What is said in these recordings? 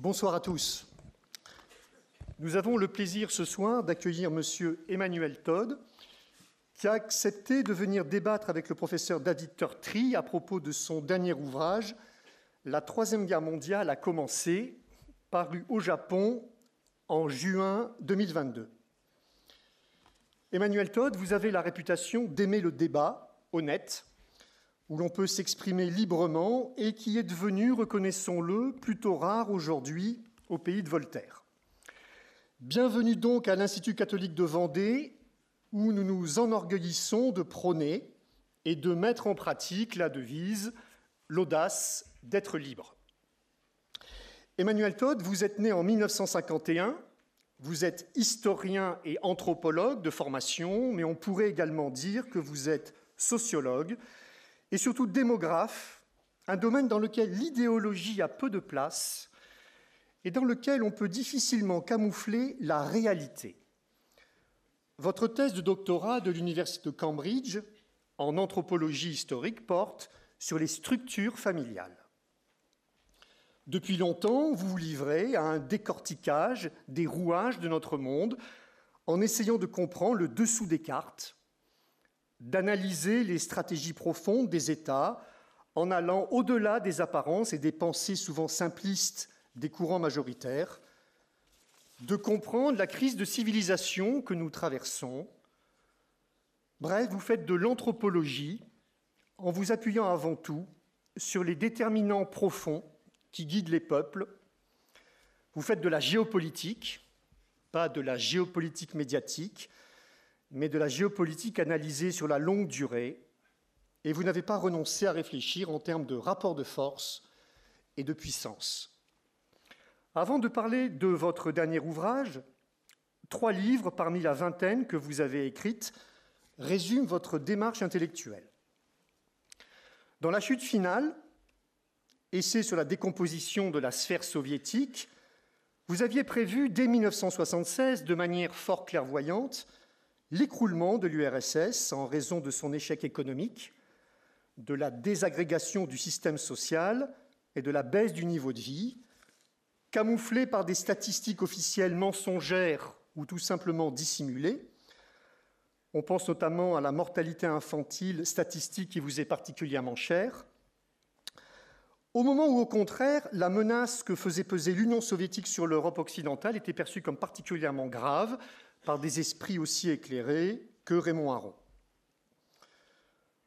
Bonsoir à tous. Nous avons le plaisir ce soir d'accueillir M. Emmanuel Todd, qui a accepté de venir débattre avec le professeur David Turtry à propos de son dernier ouvrage, « La Troisième Guerre mondiale a commencé », paru au Japon en juin 2022. Emmanuel Todd, vous avez la réputation d'aimer le débat honnête, où l'on peut s'exprimer librement et qui est devenu, reconnaissons-le, plutôt rare aujourd'hui au pays de Voltaire. Bienvenue donc à l'Institut catholique de Vendée, où nous nous enorgueillissons de prôner et de mettre en pratique la devise « l'audace d'être libre ». Emmanuel Todd, vous êtes né en 1951, vous êtes historien et anthropologue de formation, mais on pourrait également dire que vous êtes sociologue et surtout démographe, un domaine dans lequel l'idéologie a peu de place et dans lequel on peut difficilement camoufler la réalité. Votre thèse de doctorat de l'Université de Cambridge en anthropologie historique porte sur les structures familiales. Depuis longtemps, vous vous livrez à un décortiquage des rouages de notre monde en essayant de comprendre le dessous des cartes, d'analyser les stratégies profondes des États en allant au-delà des apparences et des pensées souvent simplistes des courants majoritaires, de comprendre la crise de civilisation que nous traversons. Bref, vous faites de l'anthropologie en vous appuyant avant tout sur les déterminants profonds qui guident les peuples. Vous faites de la géopolitique, pas de la géopolitique médiatique, mais de la géopolitique analysée sur la longue durée, et vous n'avez pas renoncé à réfléchir en termes de rapport de force et de puissance. Avant de parler de votre dernier ouvrage, 3 livres parmi la vingtaine que vous avez écrites résument votre démarche intellectuelle. Dans La chute finale, essai sur la décomposition de la sphère soviétique, vous aviez prévu dès 1976, de manière fort clairvoyante, l'écroulement de l'URSS en raison de son échec économique, de la désagrégation du système social et de la baisse du niveau de vie, camouflé par des statistiques officielles mensongères ou tout simplement dissimulées. On pense notamment à la mortalité infantile, statistique qui vous est particulièrement chère. Au moment où, au contraire, la menace que faisait peser l'Union soviétique sur l'Europe occidentale était perçue comme particulièrement grave par des esprits aussi éclairés que Raymond Aron.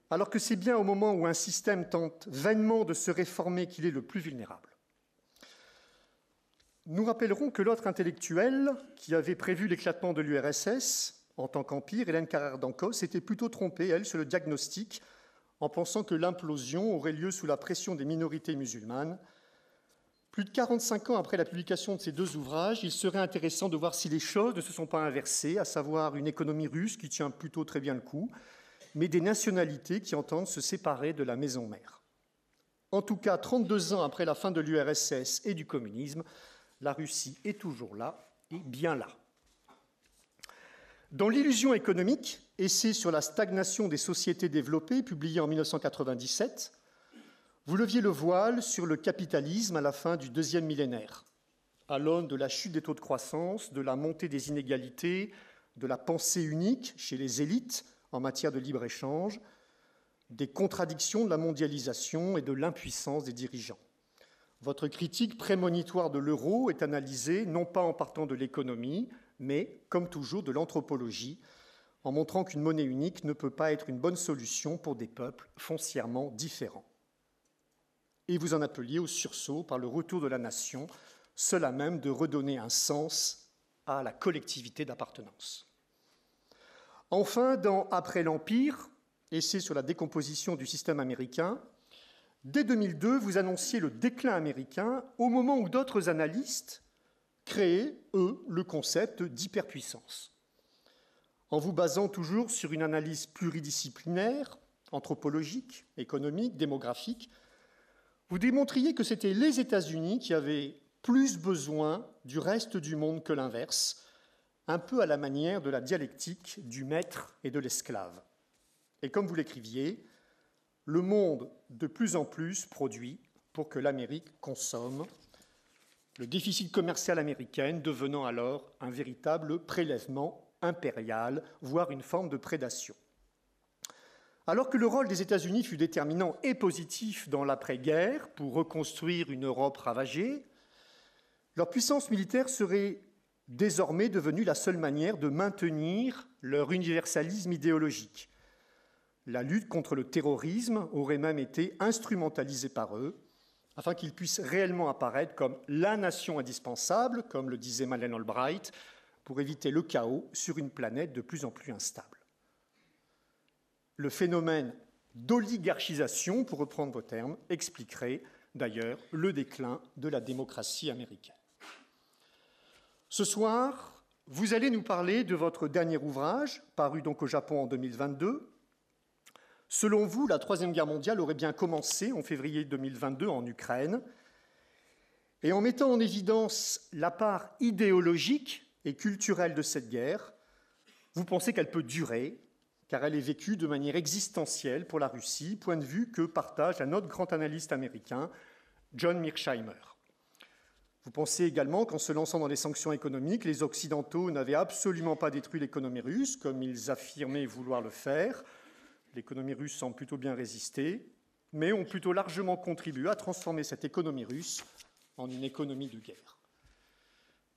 Alors que c'est bien au moment où un système tente vainement de se réformer qu'il est le plus vulnérable. Nous rappellerons que l'autre intellectuelle qui avait prévu l'éclatement de l'URSS en tant qu'empire, Hélène Carrère d'Ancos, s'était plutôt trompée, elle, sur le diagnostic, en pensant que l'implosion aurait lieu sous la pression des minorités musulmanes. Plus de 45 ans après la publication de ces 2 ouvrages, il serait intéressant de voir si les choses ne se sont pas inversées, à savoir une économie russe qui tient plutôt très bien le coup, mais des nationalités qui entendent se séparer de la maison mère. En tout cas, 32 ans après la fin de l'URSS et du communisme, la Russie est toujours là, et bien là. Dans L'illusion économique, essai sur la stagnation des sociétés développées, publié en 1997, vous leviez le voile sur le capitalisme à la fin du 2e millénaire, à l'aune de la chute des taux de croissance, de la montée des inégalités, de la pensée unique chez les élites en matière de libre-échange, des contradictions de la mondialisation et de l'impuissance des dirigeants. Votre critique prémonitoire de l'euro est analysée non pas en partant de l'économie, mais, comme toujours, de l'anthropologie, en montrant qu'une monnaie unique ne peut pas être une bonne solution pour des peuples foncièrement différents. Et vous en appeliez au sursaut par le retour de la nation, seul à même de redonner un sens à la collectivité d'appartenance. Enfin, dans Après l'Empire, essai sur la décomposition du système américain, dès 2002, vous annonciez le déclin américain au moment où d'autres analystes créaient, eux, le concept d'hyperpuissance. En vous basant toujours sur une analyse pluridisciplinaire, anthropologique, économique, démographique, vous démontriez que c'était les États-Unis qui avaient plus besoin du reste du monde que l'inverse, un peu à la manière de la dialectique du maître et de l'esclave. Et comme vous l'écriviez, le monde de plus en plus produit pour que l'Amérique consomme. le déficit commercial américain devenant alors un véritable prélèvement impérial, voire une forme de prédation. Alors que le rôle des États-Unis fut déterminant et positif dans l'après-guerre pour reconstruire une Europe ravagée, leur puissance militaire serait désormais devenue la seule manière de maintenir leur universalisme idéologique. La lutte contre le terrorisme aurait même été instrumentalisée par eux, afin qu'ils puissent réellement apparaître comme la nation indispensable, comme le disait Madeleine Albright, pour éviter le chaos sur une planète de plus en plus instable. Le phénomène d'oligarchisation, pour reprendre vos termes, expliquerait d'ailleurs le déclin de la démocratie américaine. Ce soir, vous allez nous parler de votre dernier ouvrage, paru donc au Japon en 2022. Selon vous, la Troisième Guerre mondiale aurait bien commencé en février 2022 en Ukraine. Et en mettant en évidence la part idéologique et culturelle de cette guerre, vous pensez qu'elle peut durer, car elle est vécue de manière existentielle pour la Russie, point de vue que partage un autre grand analyste américain, John Mearsheimer. Vous pensez également qu'en se lançant dans les sanctions économiques, les Occidentaux n'avaient absolument pas détruit l'économie russe, comme ils affirmaient vouloir le faire. L'économie russe semble plutôt bien résister, mais ont plutôt largement contribué à transformer cette économie russe en une économie de guerre.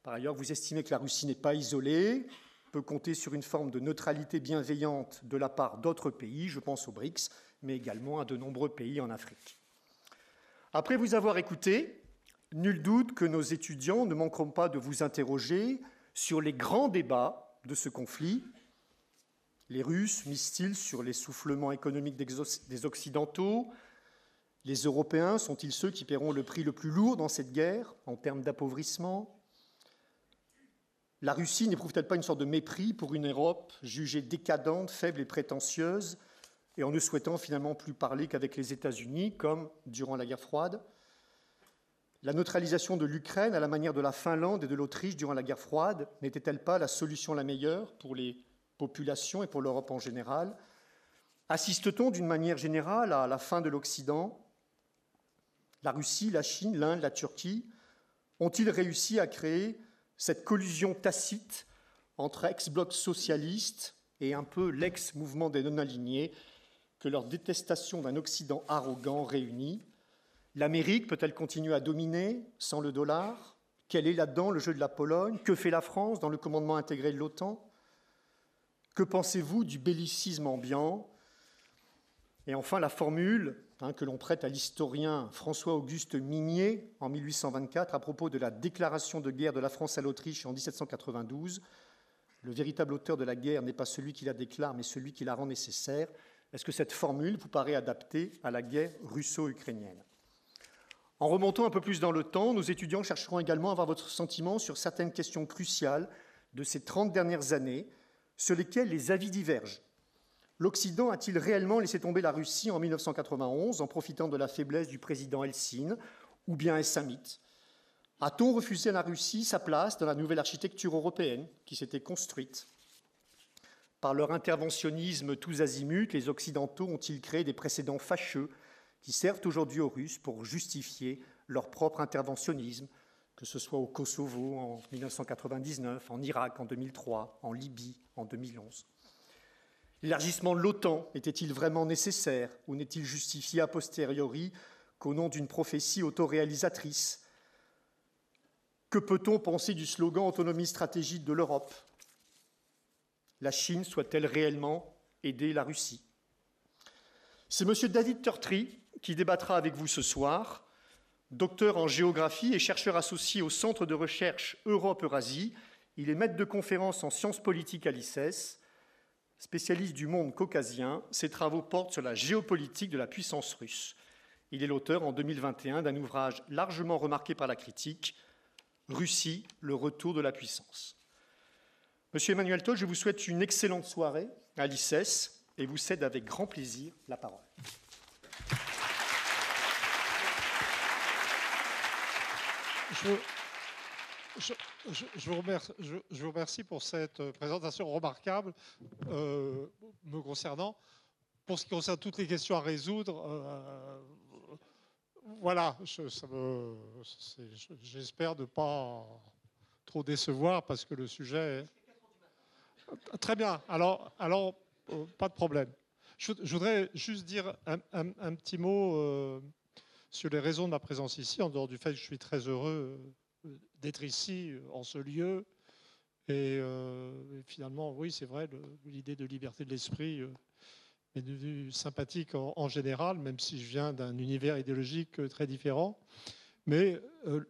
Par ailleurs, vous estimez que la Russie n'est pas isolée, peut compter sur une forme de neutralité bienveillante de la part d'autres pays, je pense aux BRICS, mais également à de nombreux pays en Afrique. Après vous avoir écouté, nul doute que nos étudiants ne manqueront pas de vous interroger sur les grands débats de ce conflit. Les Russes misent-ils sur l'essoufflement économique des Occidentaux? Les Européens sont-ils ceux qui paieront le prix le plus lourd dans cette guerre en termes d'appauvrissement? La Russie n'éprouve-t-elle pas une sorte de mépris pour une Europe jugée décadente, faible et prétentieuse, et en ne souhaitant finalement plus parler qu'avec les États-Unis, comme durant la guerre froide? La neutralisation de l'Ukraine, à la manière de la Finlande et de l'Autriche durant la guerre froide, n'était-elle pas la solution la meilleure pour les populations et pour l'Europe en général? Assiste-t-on d'une manière générale à la fin de l'Occident? La Russie, la Chine, l'Inde, la Turquie ont-ils réussi à créer cette collusion tacite entre ex-bloc socialiste et un peu l'ex-mouvement des non-alignés que leur détestation d'un Occident arrogant réunit? L'Amérique peut-elle continuer à dominer sans le dollar? Quel est là-dedans le jeu de la Pologne? Que fait la France dans le commandement intégré de l'OTAN? Que pensez-vous du bellicisme ambiant? Et enfin, la formule que l'on prête à l'historien François-Auguste Mignet en 1824 à propos de la déclaration de guerre de la France à l'Autriche en 1792. Le véritable auteur de la guerre n'est pas celui qui la déclare, mais celui qui la rend nécessaire. Est-ce que cette formule vous paraît adaptée à la guerre russo-ukrainienne? En remontant un peu plus dans le temps, nos étudiants chercheront également à avoir votre sentiment sur certaines questions cruciales de ces 30 dernières années, sur lesquelles les avis divergent. L'Occident a-t-il réellement laissé tomber la Russie en 1991 en profitant de la faiblesse du président Eltsine, ou bien est-ce un mythe? A-t-on refusé à la Russie sa place dans la nouvelle architecture européenne qui s'était construite? Par leur interventionnisme tous azimuts, les Occidentaux ont-ils créé des précédents fâcheux qui servent aujourd'hui aux Russes pour justifier leur propre interventionnisme, que ce soit au Kosovo en 1999, en Irak en 2003, en Libye en 2011? L'élargissement de l'OTAN était-il vraiment nécessaire ou n'est-il justifié a posteriori qu'au nom d'une prophétie autoréalisatrice? Que peut-on penser du slogan « autonomie stratégique de l'Europe » ? La Chine souhaite-t-elle réellement aider la Russie? C'est M. David Turtry qui débattra avec vous ce soir, docteur en géographie et chercheur associé au Centre de recherche Europe-Eurasie. Il est maître de conférences en sciences politiques à l'ICES. Spécialiste du monde caucasien, ses travaux portent sur la géopolitique de la puissance russe. Il est l'auteur, en 2021, d'un ouvrage largement remarqué par la critique, « Russie, le retour de la puissance ». Monsieur Emmanuel Todt, je vous souhaite une excellente soirée à l'ICES et vous cède avec grand plaisir la parole. Je vous remercie pour cette présentation remarquable me concernant. Pour ce qui concerne toutes les questions à résoudre, voilà, j'espère ne pas trop décevoir parce que le sujet est... Très bien, alors pas de problème. Je voudrais juste dire un petit mot sur les raisons de ma présence ici, en dehors du fait que je suis très heureux d'être ici, en ce lieu. Et finalement, oui, c'est vrai, l'idée de liberté de l'esprit est devenue sympathique en général, même si je viens d'un univers idéologique très différent. Mais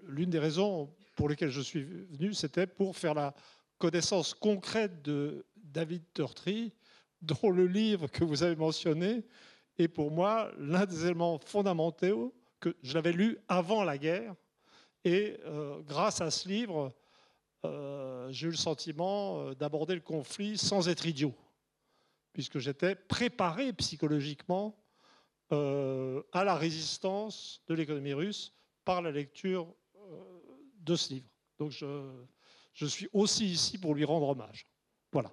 l'une des raisons pour lesquelles je suis venu, c'était pour faire la connaissance concrète de David Turtry, dont le livre que vous avez mentionné est pour moi l'un des éléments fondamentaux que je l'avais lu avant la guerre. Et grâce à ce livre, j'ai eu le sentiment d'aborder le conflit sans être idiot, puisque j'étais préparé psychologiquement à la résistance de l'économie russe par la lecture de ce livre. Donc je suis aussi ici pour lui rendre hommage. Voilà.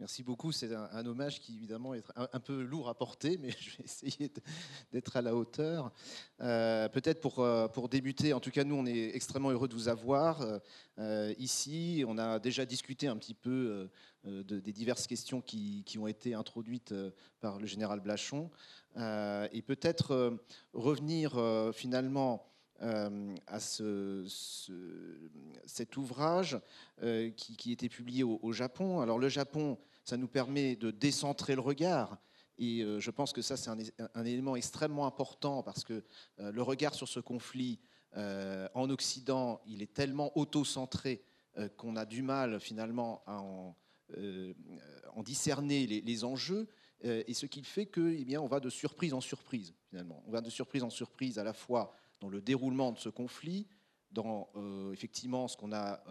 Merci beaucoup. C'est un hommage qui, évidemment, est un peu lourd à porter, mais je vais essayer d'être à la hauteur. Peut-être pour débuter, en tout cas, nous, on est extrêmement heureux de vous avoir ici. On a déjà discuté un petit peu des diverses questions qui ont été introduites par le général Blachon. Et peut-être revenir finalement à cet ouvrage qui était publié au Japon. Alors le Japon, ça nous permet de décentrer le regard. Et je pense que ça, c'est un élément extrêmement important parce que le regard sur ce conflit en Occident, il est tellement auto-centré qu'on a du mal finalement à en discerner les enjeux. Et ce qui fait que, eh bien, on va de surprise en surprise, finalement. On va de surprise en surprise à la fois dans le déroulement de ce conflit, dans effectivement ce qu'on a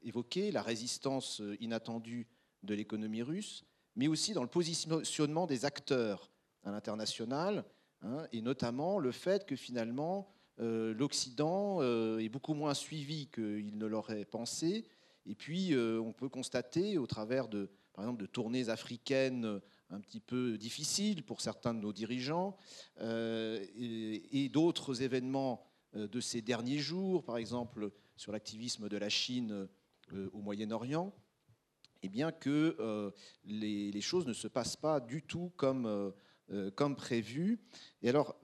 évoqué, la résistance inattendue de l'économie russe, mais aussi dans le positionnement des acteurs à l'international, hein, et notamment le fait que finalement l'Occident est beaucoup moins suivi qu'il ne l'aurait pensé. Et puis on peut constater au travers par exemple, de tournées africaines un petit peu difficiles pour certains de nos dirigeants et d'autres événements de ces derniers jours, par exemple sur l'activisme de la Chine au Moyen-Orient, eh bien que les choses ne se passent pas du tout comme prévu. Et alors,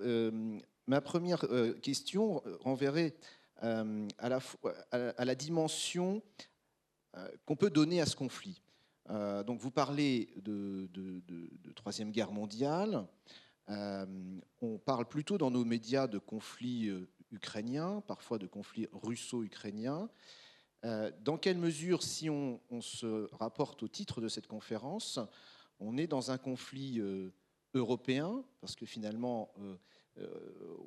ma première question renverrait à la dimension qu'on peut donner à ce conflit. Donc vous parlez de Troisième Guerre mondiale. On parle plutôt dans nos médias de conflits ukrainiens, parfois de conflits russo-ukrainiens. Dans quelle mesure, si on se rapporte au titre de cette conférence, on est dans un conflit européen, parce que finalement,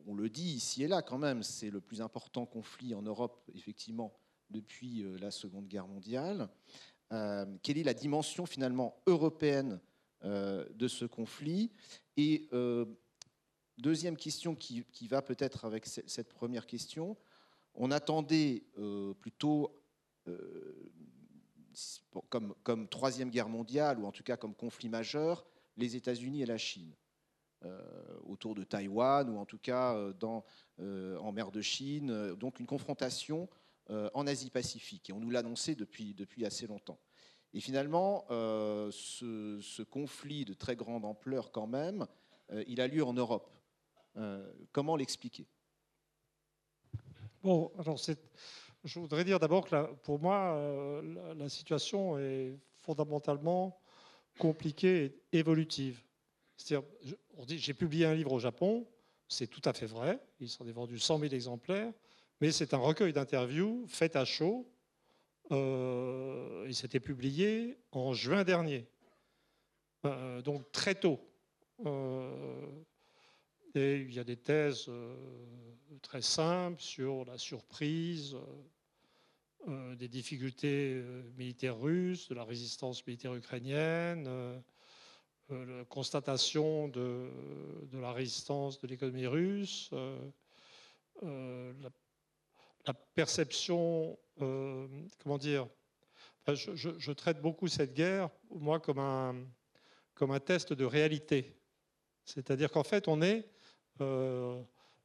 on le dit ici et là quand même, c'est le plus important conflit en Europe, effectivement, depuis la Seconde Guerre mondiale. Quelle est la dimension finalement européenne de ce conflit? Et deuxième question qui va peut-être avec cette première question, on attendait plutôt comme Troisième Guerre mondiale, ou en tout cas comme conflit majeur, les États-Unis et la Chine, autour de Taïwan, ou en tout cas en mer de Chine, donc une confrontation en Asie-Pacifique. Et on nous l'annonçait depuis assez longtemps. Et finalement, ce conflit de très grande ampleur quand même, il a lieu en Europe. Comment l'expliquer? Bon, alors je voudrais dire d'abord que pour moi, la situation est fondamentalement compliquée et évolutive. C'est-à-dire, on dit, j'ai publié un livre au Japon, c'est tout à fait vrai, il s'en est vendu 100 000 exemplaires, mais c'est un recueil d'interviews fait à chaud. Il s'était publié en juin dernier, donc très tôt. Et il y a des thèses très simples sur la surprise des difficultés militaires russes, de la résistance militaire ukrainienne, la constatation de la résistance de l'économie russe, la perception, comment dire, je traite beaucoup cette guerre, moi, comme un test de réalité. C'est-à-dire qu'en fait, on est...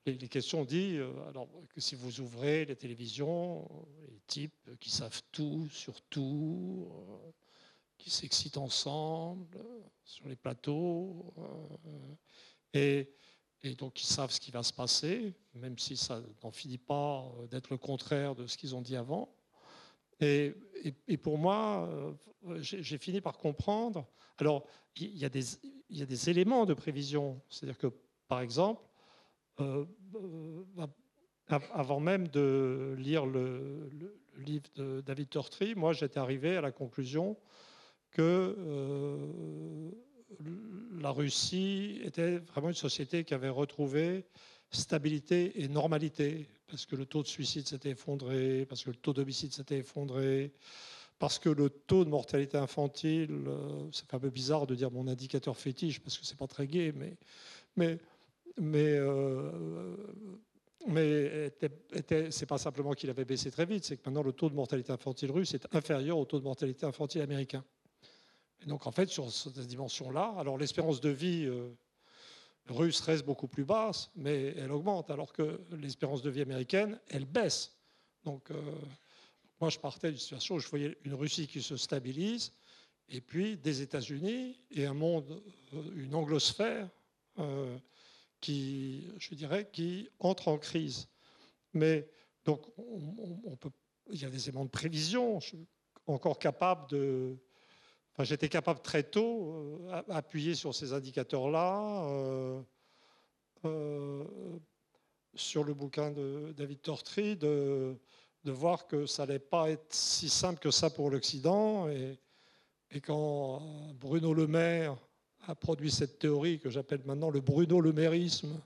les questions disent, alors que si vous ouvrez les télévisions, les types qui savent tout sur tout, qui s'excitent ensemble sur les plateaux, et donc ils savent ce qui va se passer, même si ça n'en finit pas d'être le contraire de ce qu'ils ont dit avant. Et pour moi, j'ai fini par comprendre. Alors, il y a des éléments de prévision. C'est-à-dire que, par exemple, avant même de lire le livre de David Tortrey, moi, j'étais arrivé à la conclusion que la Russie était vraiment une société qui avait retrouvé stabilité et normalité, parce que le taux de suicide s'était effondré, parce que le taux d'homicide s'était effondré, parce que le taux de mortalité infantile, ça fait un peu bizarre de dire mon indicateur fétiche, parce que c'est pas très gai, mais c'est pas simplement qu'il avait baissé très vite, c'est que maintenant le taux de mortalité infantile russe est inférieur au taux de mortalité infantile américain. Et donc en fait, sur cette dimension-là, alors l'espérance de vie russe reste beaucoup plus basse, mais elle augmente, alors que l'espérance de vie américaine, elle baisse. Donc moi, je partais d'une situation où je voyais une Russie qui se stabilise, et puis des États-Unis et un monde, une anglosphère qui, je dirais, qui entre en crise. Mais donc, il y a des éléments de prévision. Je suis encore capable de... Enfin, j'étais capable très tôt, appuyer sur ces indicateurs-là, sur le bouquin de David Tortrey, de voir que ça n'allait pas être si simple que ça pour l'Occident. Et quand Bruno Le Maire a produit cette théorie que j'appelle maintenant le Bruno Le Mairisme,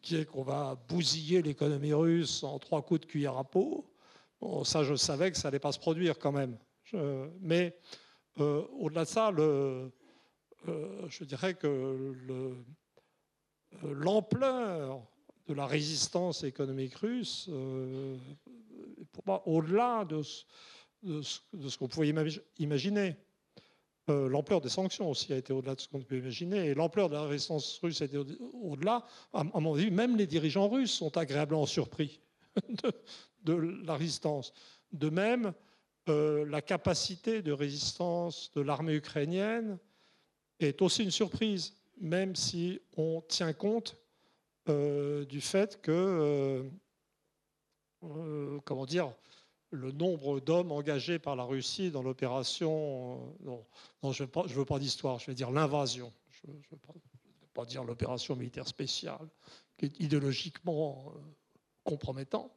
qui est qu'on va bousiller l'économie russe en 3 coups de cuillère à peau, bon, ça, je savais que ça n'allait pas se produire quand même. Mais au-delà de ça, je dirais que l'ampleur de la résistance économique russe, pour moi, au-delà de ce qu'on pouvait imaginer. L'ampleur des sanctions aussi a été au-delà de ce qu'on peut imaginer. Et l'ampleur de la résistance russe a été au-delà. À mon avis, même les dirigeants russes sont agréablement surpris de la résistance. De même, la capacité de résistance de l'armée ukrainienne est aussi une surprise, même si on tient compte du fait que, comment dire, le nombre d'hommes engagés par la Russie dans l'opération, non, je ne veux pas d'histoire, je vais dire l'invasion. Je ne veux pas dire l'opération militaire spéciale, qui est idéologiquement compromettant.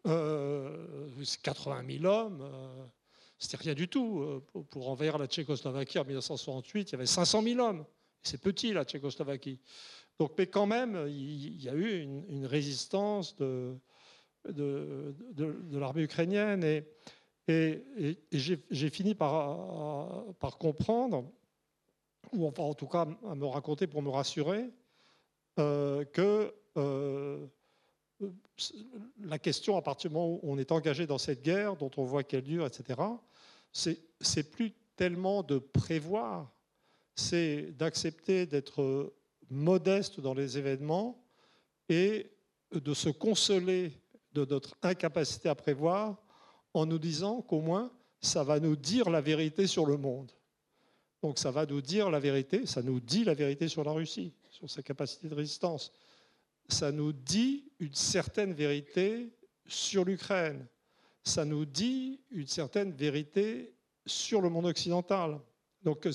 80 000 hommes, c'était rien du tout. Pour envahir la Tchécoslovaquie en 1968, il y avait 500 000 hommes. C'est petit, la Tchécoslovaquie. Donc, mais quand même, il y a eu une résistance de l'armée ukrainienne. Et j'ai fini par comprendre, ou enfin en tout cas à me raconter pour me rassurer, que la question, à partir du moment où on est engagé dans cette guerre, dont on voit qu'elle dure, etc., c'est plus tellement de prévoir, c'est d'accepter d'être modeste dans les événements et de se consoler de notre incapacité à prévoir en nous disant qu'au moins ça va nous dire la vérité sur le monde. Donc ça va nous dire la vérité, ça nous dit la vérité sur la Russie, sur sa capacité de résistance. Ça nous dit une certaine vérité sur l'Ukraine. Ça nous dit une certaine vérité sur le monde occidental. Donc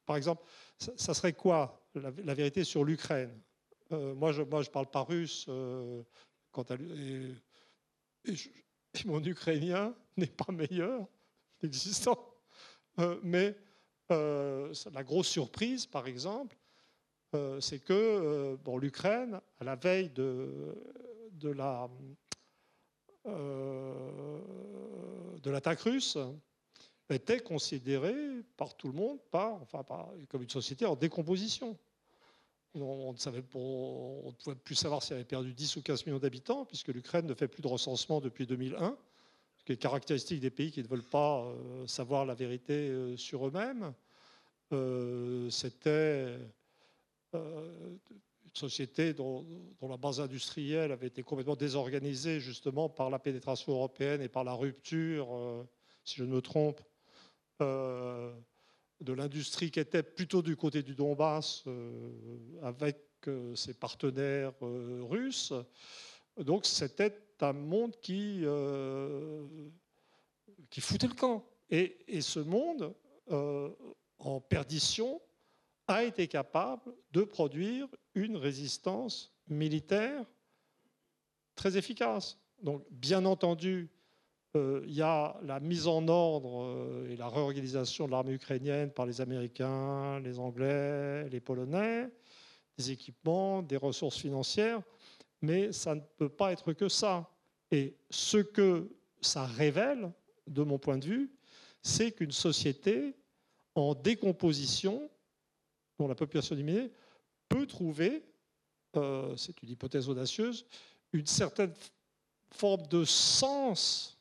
par exemple, ça serait quoi la vérité sur l'Ukraine? Moi, je ne parle pas russe, et mon ukrainien n'est pas meilleur l'existant. Mais la grosse surprise, par exemple, c'est que l'Ukraine, à la veille de l'attaque russe, était considérée par tout le monde comme une société en décomposition. On ne pouvait plus savoir si elle avait perdu 10 ou 15 millions d'habitants, puisque l'Ukraine ne fait plus de recensement depuis 2001. qui est caractéristique des pays qui ne veulent pas savoir la vérité sur eux-mêmes. C'était une société dont la base industrielle avait été complètement désorganisée justement par la pénétration européenne et par la rupture, si je ne me trompe, de l'industrie qui était plutôt du côté du Donbass avec ses partenaires russes. Donc c'était un monde qui foutait le camp. Et ce monde, en perdition, a été capable de produire une résistance militaire très efficace. Donc, bien entendu, il y a la mise en ordre et la réorganisation de l'armée ukrainienne par les Américains, les Anglais, les Polonais, des équipements, des ressources financières, mais ça ne peut pas être que ça. Et ce que ça révèle, de mon point de vue, c'est qu'une société en décomposition, dont la population diminuée, peut trouver, c'est une hypothèse audacieuse, une certaine forme de sens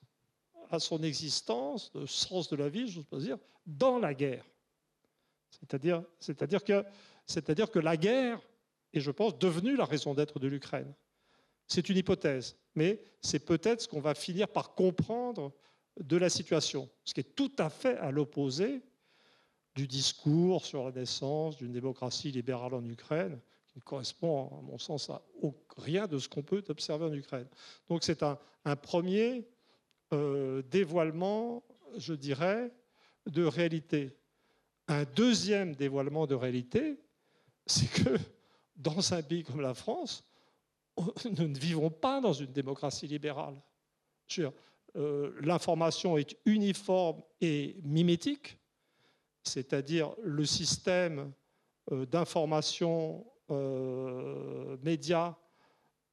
à son existence, de sens de la vie, j'ose pas dire, dans la guerre. C'est-à-dire que la guerre est, je pense, devenue la raison d'être de l'Ukraine. C'est une hypothèse, mais c'est peut-être ce qu'on va finir par comprendre de la situation, ce qui est tout à fait à l'opposé du discours sur la naissance d'une démocratie libérale en Ukraine, qui ne correspond, à mon sens, à rien de ce qu'on peut observer en Ukraine. Donc c'est un premier dévoilement, je dirais, de réalité. Un deuxième dévoilement de réalité, c'est que dans un pays comme la France, nous ne vivons pas dans une démocratie libérale. L'information est uniforme et mimétique, c'est-à-dire le système d'information média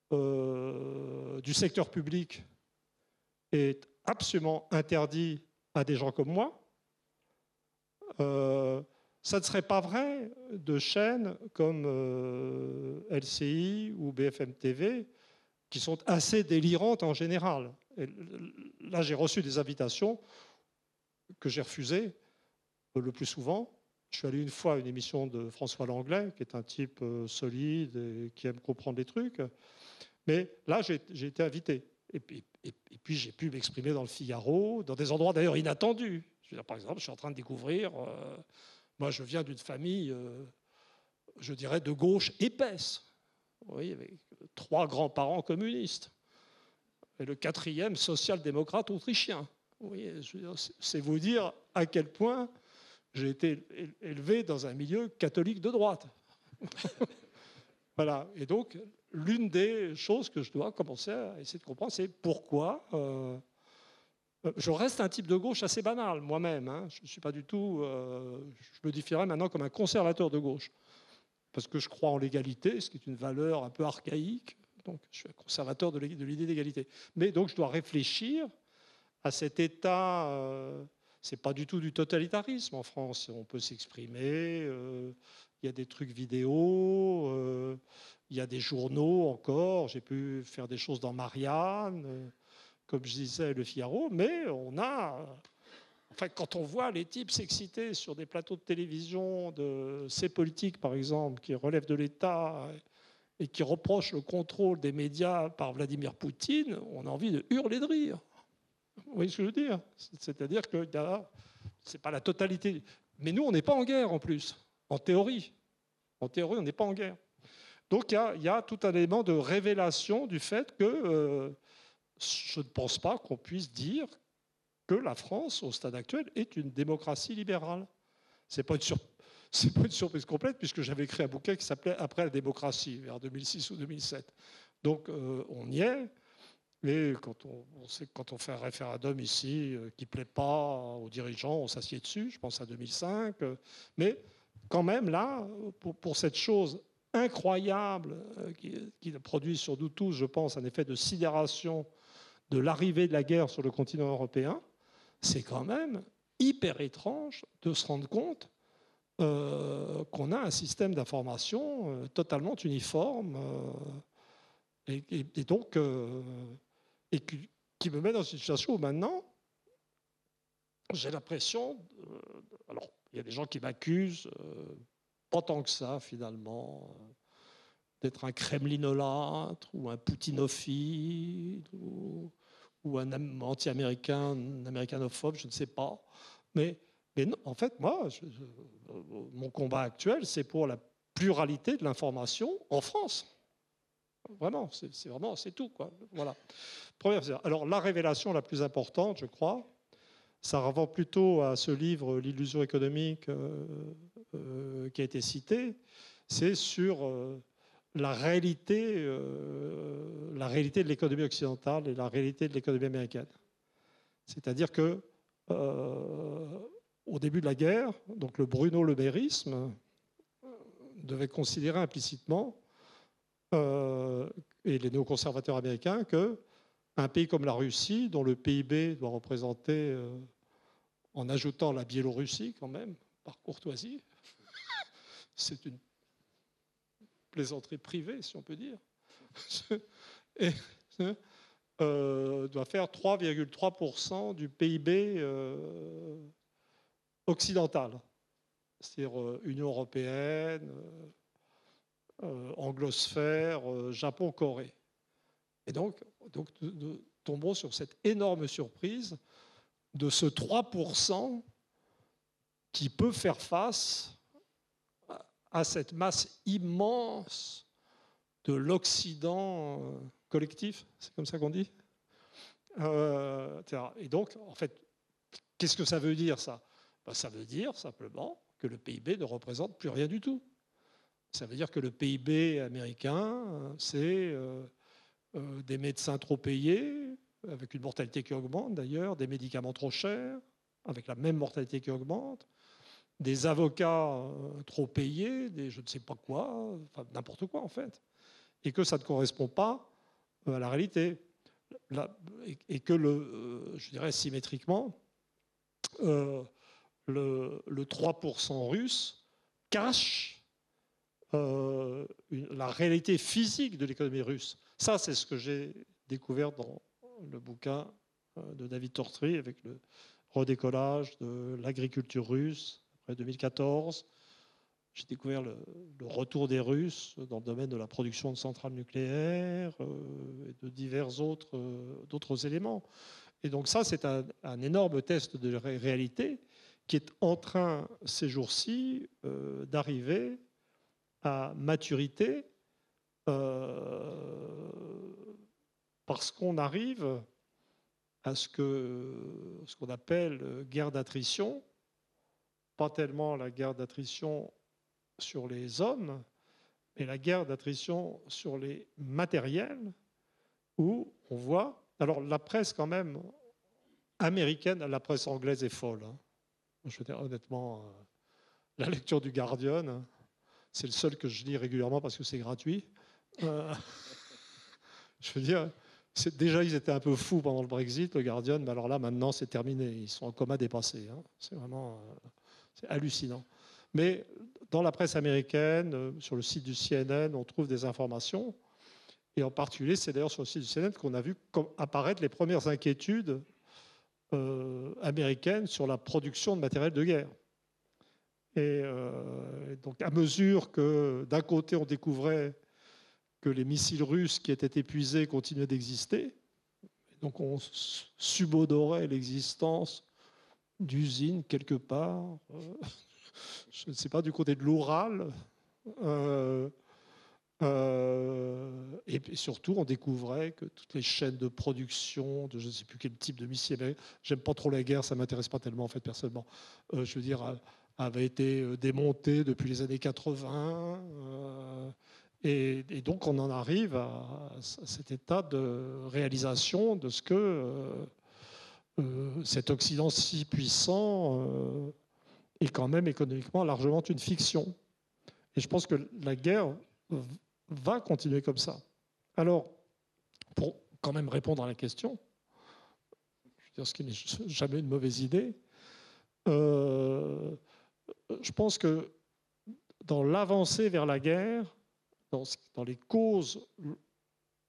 du secteur public est absolument interdit à des gens comme moi. Ça ne serait pas vrai de chaînes comme LCI ou BFM TV, qui sont assez délirantes en général. Et là, j'ai reçu des invitations que j'ai refusées le plus souvent. Je suis allé une fois à une émission de François Langlais, qui est un type solide et qui aime comprendre les trucs. Mais là, j'ai été invité. Et puis, j'ai pu m'exprimer dans le Figaro, dans des endroits d'ailleurs inattendus. Je veux dire, par exemple, je suis en train de découvrir... moi, je viens d'une famille, je dirais, de gauche épaisse. Vous voyez, avec 3 grands-parents communistes. Et le 4e social-démocrate autrichien. Vous voyez, c'est vous dire à quel point j'ai été élevé dans un milieu catholique de droite. Voilà. Et donc, l'une des choses que je dois commencer à essayer de comprendre, c'est pourquoi je reste un type de gauche assez banal, moi-même. Hein. Je ne suis pas du tout... je me définirais maintenant comme un conservateur de gauche. Parce que je crois en l'égalité, ce qui est une valeur un peu archaïque. Donc, je suis un conservateur de l'idée d'égalité. Mais donc, je dois réfléchir à cet état... c'est pas du tout du totalitarisme en France. On peut s'exprimer, il y a des trucs vidéo, il y a des journaux encore. J'ai pu faire des choses dans Marianne, comme je disais, le Figaro. Mais on a... Enfin, quand on voit les types s'exciter sur des plateaux de télévision de ces politiques, par exemple, qui relèvent de l'État et qui reprochent le contrôle des médias par Vladimir Poutine, on a envie de hurler de rire. Vous voyez ce que je veux dire? C'est-à-dire que ce n'est pas la totalité. Mais nous, on n'est pas en guerre en plus, en théorie. En théorie, on n'est pas en guerre. Donc il y a tout un élément de révélation du fait que je ne pense pas qu'on puisse dire que la France, au stade actuel, est une démocratie libérale. Ce n'est pas une surprise complète, puisque j'avais écrit un bouquin qui s'appelait « Après la démocratie », vers 2006 ou 2007. Donc on y est. Mais quand on fait un référendum ici qui ne plaît pas aux dirigeants, on s'assied dessus, je pense à 2005. Mais quand même, là, pour cette chose incroyable qui produit sur nous tous, je pense, un effet de sidération de l'arrivée de la guerre sur le continent européen, c'est quand même hyper étrange de se rendre compte qu'on a un système d'information totalement uniforme et donc... et qui me met dans une situation où maintenant, j'ai l'impression... alors, il y a des gens qui m'accusent, pas tant que ça, finalement, d'être un kremlinolâtre ou un poutinophile ou un anti-américain, un américanophobe, je ne sais pas. Mais non, en fait, moi, mon combat actuel, c'est pour la pluralité de l'information en France. Vraiment, c'est tout, quoi. Voilà. Alors, la révélation la plus importante, je crois, ça renvoie plutôt à ce livre, L'illusion économique, qui a été cité, c'est sur la réalité de l'économie occidentale et la réalité de l'économie américaine. C'est-à-dire que au début de la guerre, donc le Bruno-Le-Mérisme devait considérer implicitement, et les néoconservateurs américains, qu'un pays comme la Russie, dont le PIB doit représenter, en ajoutant la Biélorussie quand même, par courtoisie, c'est une plaisanterie privée, si on peut dire, et doit faire 3,3% du PIB occidental, c'est-à-dire Union européenne, anglosphère, Japon, Corée. Et donc nous tombons sur cette énorme surprise de ce 3% qui peut faire face à cette masse immense de l'Occident collectif, c'est comme ça qu'on dit. Et donc, en fait, qu'est-ce que ça veut dire, ça? Ça veut dire simplement que le PIB ne représente plus rien du tout. Ça veut dire que le PIB américain, c'est des médecins trop payés, avec une mortalité qui augmente d'ailleurs, des médicaments trop chers, avec la même mortalité qui augmente, des avocats trop payés, des je ne sais pas quoi, enfin, n'importe quoi en fait, et que ça ne correspond pas à la réalité. Et que, je dirais symétriquement, le 3% russe cache la réalité physique de l'économie russe. Ça, c'est ce que j'ai découvert dans le bouquin de David Tortry avec le redécollage de l'agriculture russe après 2014. J'ai découvert le retour des Russes dans le domaine de la production de centrales nucléaires et de divers d'autres éléments. Et donc ça, c'est un énorme test de réalité qui est en train, ces jours-ci, d'arriver à maturité parce qu'on arrive à ce qu'on appelle guerre d'attrition, pas tellement la guerre d'attrition sur les hommes, mais la guerre d'attrition sur les matériels, où on voit... Alors la presse quand même américaine, la presse anglaise est folle. Hein. Je veux dire, honnêtement, la lecture du Guardian, c'est le seul que je lis régulièrement parce que c'est gratuit. Je veux dire, déjà ils étaient un peu fous pendant le Brexit, le Guardian, mais alors là maintenant c'est terminé, ils sont en coma dépassé. Hein. C'est vraiment c'est hallucinant. Mais dans la presse américaine, sur le site du CNN, on trouve des informations. Et en particulier, c'est d'ailleurs sur le site du CNN qu'on a vu apparaître les premières inquiétudes américaines sur la production de matériel de guerre. Et donc, à mesure que d'un côté, on découvrait que les missiles russes qui étaient épuisés continuaient d'exister, donc on subodorait l'existence d'usines quelque part, je ne sais pas, du côté de l'Oural. Et surtout, on découvrait que toutes les chaînes de production de je ne sais plus quel type de missile, j'aime pas trop la guerre, ça m'intéresse pas tellement en fait personnellement, je veux dire, avaient été démontées depuis les années 80. Et donc, on en arrive à cet état de réalisation de ce que cet Occident si puissant est quand même économiquement largement une fiction. Et je pense que la guerre va continuer comme ça. Alors, pour quand même répondre à la question, je veux dire, ce qui n'est jamais une mauvaise idée, je pense que dans l'avancée vers la guerre, dans les causes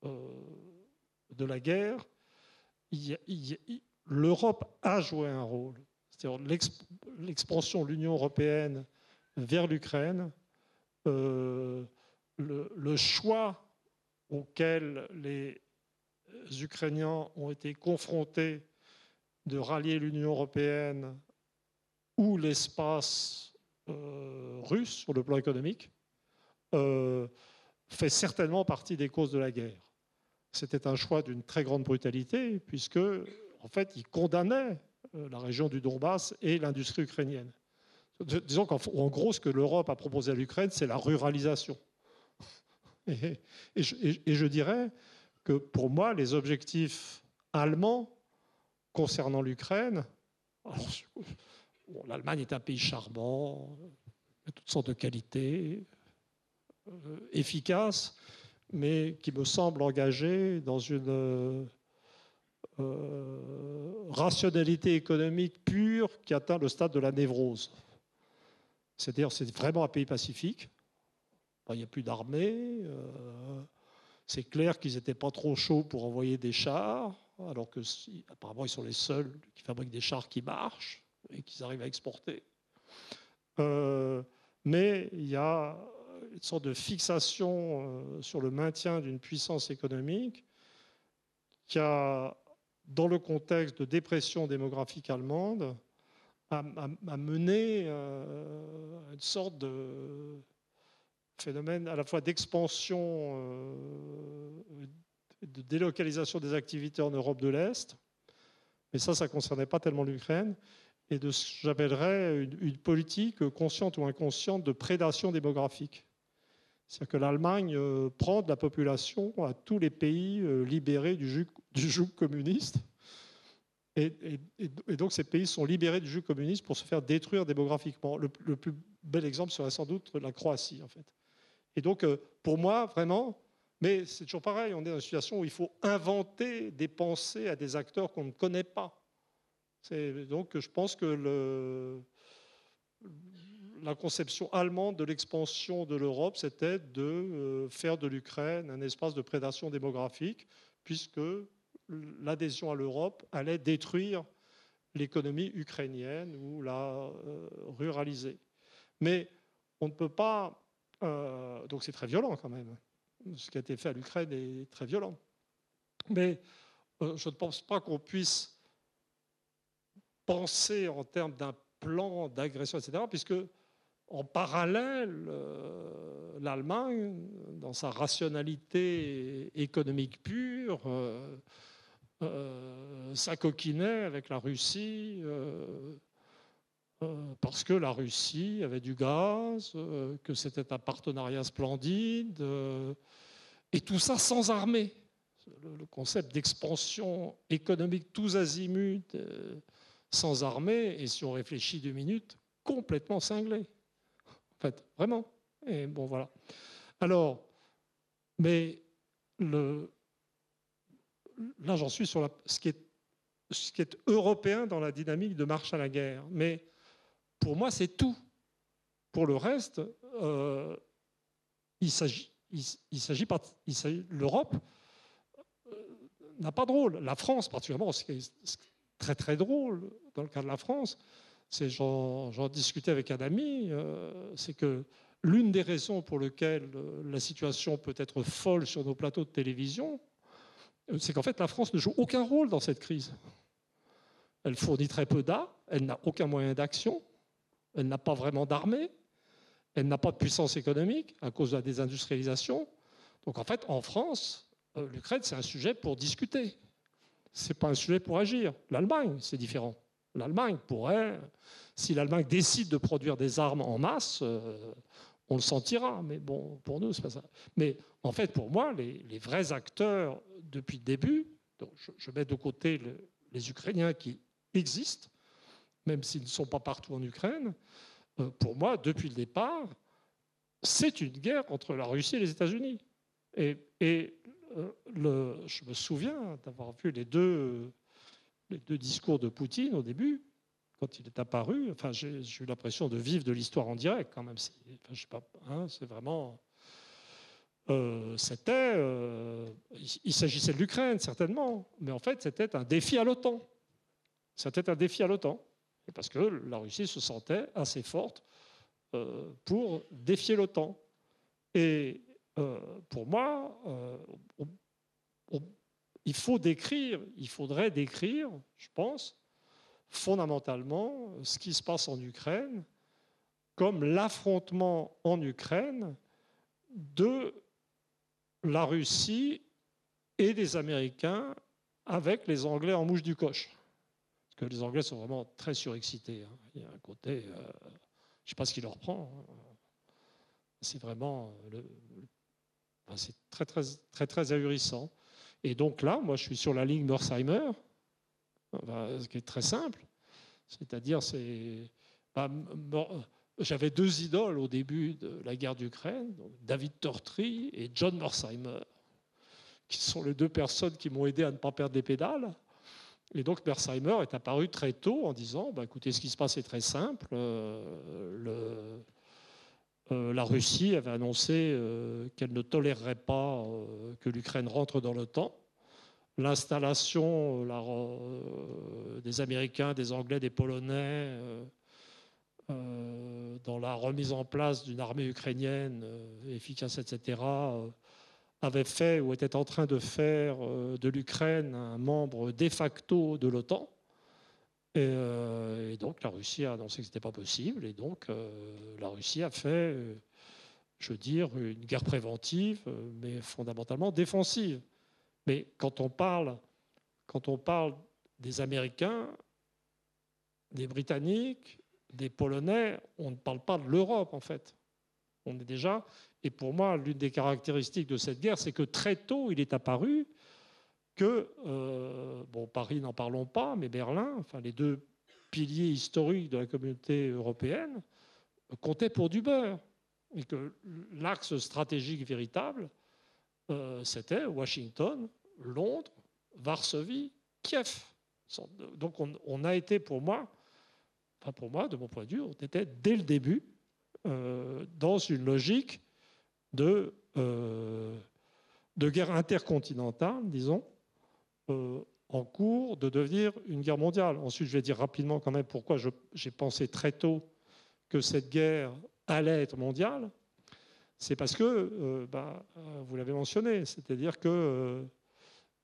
de la guerre, l'Europe a joué un rôle. C'est-à-dire l'expansion de l'Union européenne vers l'Ukraine, le choix auquel les Ukrainiens ont été confrontés de rallier l'Union européenne ou l'espace russe sur le plan économique fait certainement partie des causes de la guerre. C'était un choix d'une très grande brutalité, puisque, en fait, il condamnait la région du Donbass et l'industrie ukrainienne. Disons qu'en gros, ce que l'Europe a proposé à l'Ukraine, c'est la ruralisation. Et je dirais que, pour moi, les objectifs allemands concernant l'Ukraine, l'Allemagne est un pays charmant, il y a toutes sortes de qualités, efficace, mais qui me semble engagé dans une rationalité économique pure qui atteint le stade de la névrose. C'est-à-dire c'est vraiment un pays pacifique. Il n'y a plus d'armée. C'est clair qu'ils n'étaient pas trop chauds pour envoyer des chars, alors que apparemment ils sont les seuls qui fabriquent des chars qui marchent et qu'ils arrivent à exporter. Mais il y a une sorte de fixation sur le maintien d'une puissance économique qui a, dans le contexte de dépression démographique allemande, a mené une sorte de phénomène à la fois d'expansion, de délocalisation des activités en Europe de l'Est, mais ça ne concernait pas tellement l'Ukraine, et de ce que j'appellerais une politique consciente ou inconsciente de prédation démographique. C'est-à-dire que l'Allemagne prend de la population à tous les pays libérés du joug communiste. Et donc ces pays sont libérés du joug communiste pour se faire détruire démographiquement. Le plus bel exemple serait sans doute la Croatie, en fait. Et donc, pour moi, vraiment, mais c'est toujours pareil, on est dans une situation où il faut inventer des pensées à des acteurs qu'on ne connaît pas. Donc, je pense que la conception allemande de l'expansion de l'Europe, c'était de faire de l'Ukraine un espace de prédation démographique, puisque l'adhésion à l'Europe allait détruire l'économie ukrainienne ou la ruraliser. Mais on ne peut pas... donc c'est très violent quand même. Ce qui a été fait à l'Ukraine est très violent. Mais je ne pense pas qu'on puisse penser en termes d'un plan d'agression, etc., puisque en parallèle, l'Allemagne, dans sa rationalité économique pure, s'acoquinait avec la Russie parce que la Russie avait du gaz, que c'était un partenariat splendide, et tout ça sans armée. Le concept d'expansion économique tous azimuts, sans armée, et si on réfléchit 2 minutes, complètement cinglé. En fait, vraiment. Et bon, voilà. Alors, mais là, j'en suis sur ce qui est européen dans la dynamique de marche à la guerre. Mais pour moi, c'est tout. Pour le reste, l'Europe n'a pas de rôle. La France, particulièrement, c'est très très drôle dans le cas de la France. J'en discutais avec un ami, c'est que l'une des raisons pour lesquelles la situation peut être folle sur nos plateaux de télévision, c'est qu'en fait la France ne joue aucun rôle dans cette crise. Elle fournit très peu d'armes, elle n'a aucun moyen d'action, elle n'a pas vraiment d'armée, elle n'a pas de puissance économique à cause de la désindustrialisation. Donc en fait, en France, l'Ukraine, c'est un sujet pour discuter. Ce n'est pas un sujet pour agir. L'Allemagne, c'est différent. L'Allemagne pourrait, si l'Allemagne décide de produire des armes en masse, on le sentira. Mais bon, pour nous, c'est pas ça. Mais en fait, pour moi, les vrais acteurs depuis le début, donc je mets de côté les Ukrainiens qui existent, même s'ils ne sont pas partout en Ukraine, pour moi, depuis le départ, c'est une guerre entre la Russie et les États-Unis. Et je me souviens d'avoir vu les deux discours de Poutine au début, quand il est apparu. Enfin, j'ai eu l'impression de vivre de l'histoire en direct quand même. Enfin, je sais pas, hein, c'est vraiment... il s'agissait de l'Ukraine, certainement, mais en fait, c'était un défi à l'OTAN. C'était un défi à l'OTAN, parce que la Russie se sentait assez forte pour défier l'OTAN. Et pour moi, il faudrait décrire, je pense, fondamentalement, ce qui se passe en Ukraine comme l'affrontement en Ukraine de la Russie et des Américains avec les Anglais en mouche du coche. Parce que les Anglais sont vraiment très surexcités. Hein. Il y a un côté, je ne sais pas ce qui leur prend. C'est vraiment, c'est très, très, très, très ahurissant. Et donc là, moi, je suis sur la ligne Mearsheimer, ce qui est très simple. C'est-à-dire, j'avais deux idoles au début de la guerre d'Ukraine, David Tortry et John Mearsheimer, qui sont les deux personnes qui m'ont aidé à ne pas perdre des pédales. Et donc Mearsheimer est apparu très tôt en disant écoutez, ce qui se passe est très simple. La Russie avait annoncé qu'elle ne tolérerait pas que l'Ukraine rentre dans l'OTAN. L'installation des Américains, des Anglais, des Polonais dans la remise en place d'une armée ukrainienne efficace, etc., avait fait ou était en train de faire de l'Ukraine un membre de facto de l'OTAN. Et donc la Russie a annoncé que ce n'était pas possible. Et donc la Russie a fait, je veux dire, une guerre préventive, mais fondamentalement défensive. Mais quand on parle des Américains, des Britanniques, des Polonais, on ne parle pas de l'Europe, en fait. On est déjà... Et pour moi, l'une des caractéristiques de cette guerre, c'est que très tôt, il est apparu que, Paris, n'en parlons pas, mais Berlin, enfin les deux piliers historiques de la communauté européenne, comptaient pour du beurre. Et que l'axe stratégique véritable, c'était Washington, Londres, Varsovie, Kiev. Donc on a été, pour moi, de mon point de vue, on était dès le début dans une logique de guerre intercontinentale, disons, en cours de devenir une guerre mondiale. Ensuite, je vais dire rapidement quand même pourquoi j'ai pensé très tôt que cette guerre allait être mondiale. C'est parce que, vous l'avez mentionné, c'est-à-dire que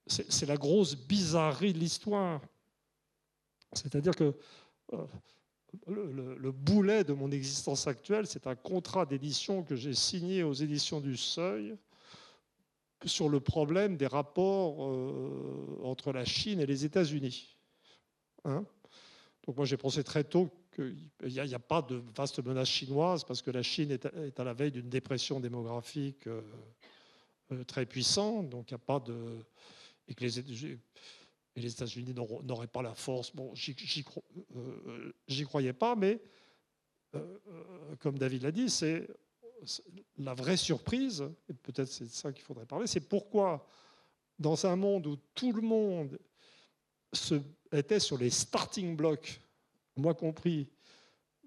c'est la grosse bizarrerie de l'histoire. C'est-à-dire que le boulet de mon existence actuelle, c'est un contrat d'édition que j'ai signé aux éditions du Seuil sur le problème des rapports entre la Chine et les États-Unis. Hein? Donc moi, j'ai pensé très tôt qu'il n'y a pas de vaste menace chinoise parce que la Chine est à la veille d'une dépression démographique très puissante. Donc il n'y a pas de... Et que les États-Unis n'auraient pas la force. Bon, j'y croyais pas, mais comme David l'a dit, c'est la vraie surprise, et peut-être c'est de ça qu'il faudrait parler, c'est pourquoi, dans un monde où tout le monde était sur les starting blocks, moi compris,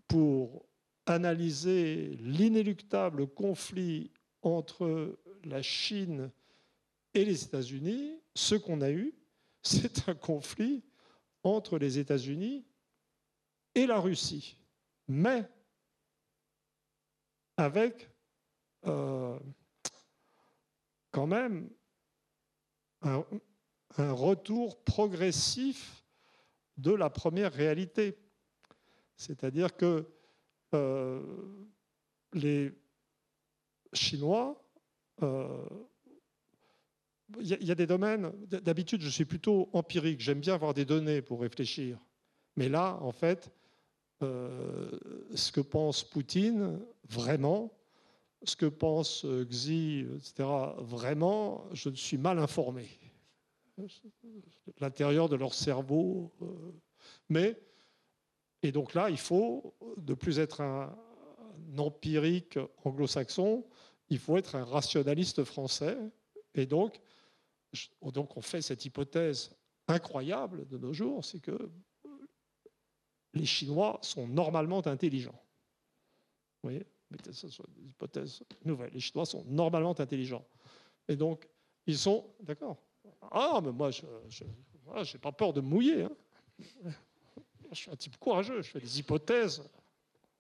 pour analyser l'inéluctable conflit entre la Chine et les États-Unis, ce qu'on a eu, c'est un conflit entre les États-Unis et la Russie, mais avec quand même un retour progressif de la première réalité. C'est-à-dire que les Chinois... Il y a des domaines, d'habitude je suis plutôt empirique, j'aime bien avoir des données pour réfléchir. Mais là, en fait, ce que pense Poutine, vraiment, ce que pense Xi, etc., vraiment, je suis mal informé. L'intérieur de leur cerveau. Et donc là, il faut ne plus être un empirique anglo-saxon, il faut être un rationaliste français. Et donc on fait cette hypothèse incroyable de nos jours, c'est que les Chinois sont normalement intelligents. Vous voyez ? mettez ça sur des hypothèses nouvelles. Les Chinois sont normalement intelligents. Et donc, ils sont... D'accord. Ah, mais moi, je n'ai pas peur de me mouiller. Hein. Je suis un type courageux, je fais des hypothèses.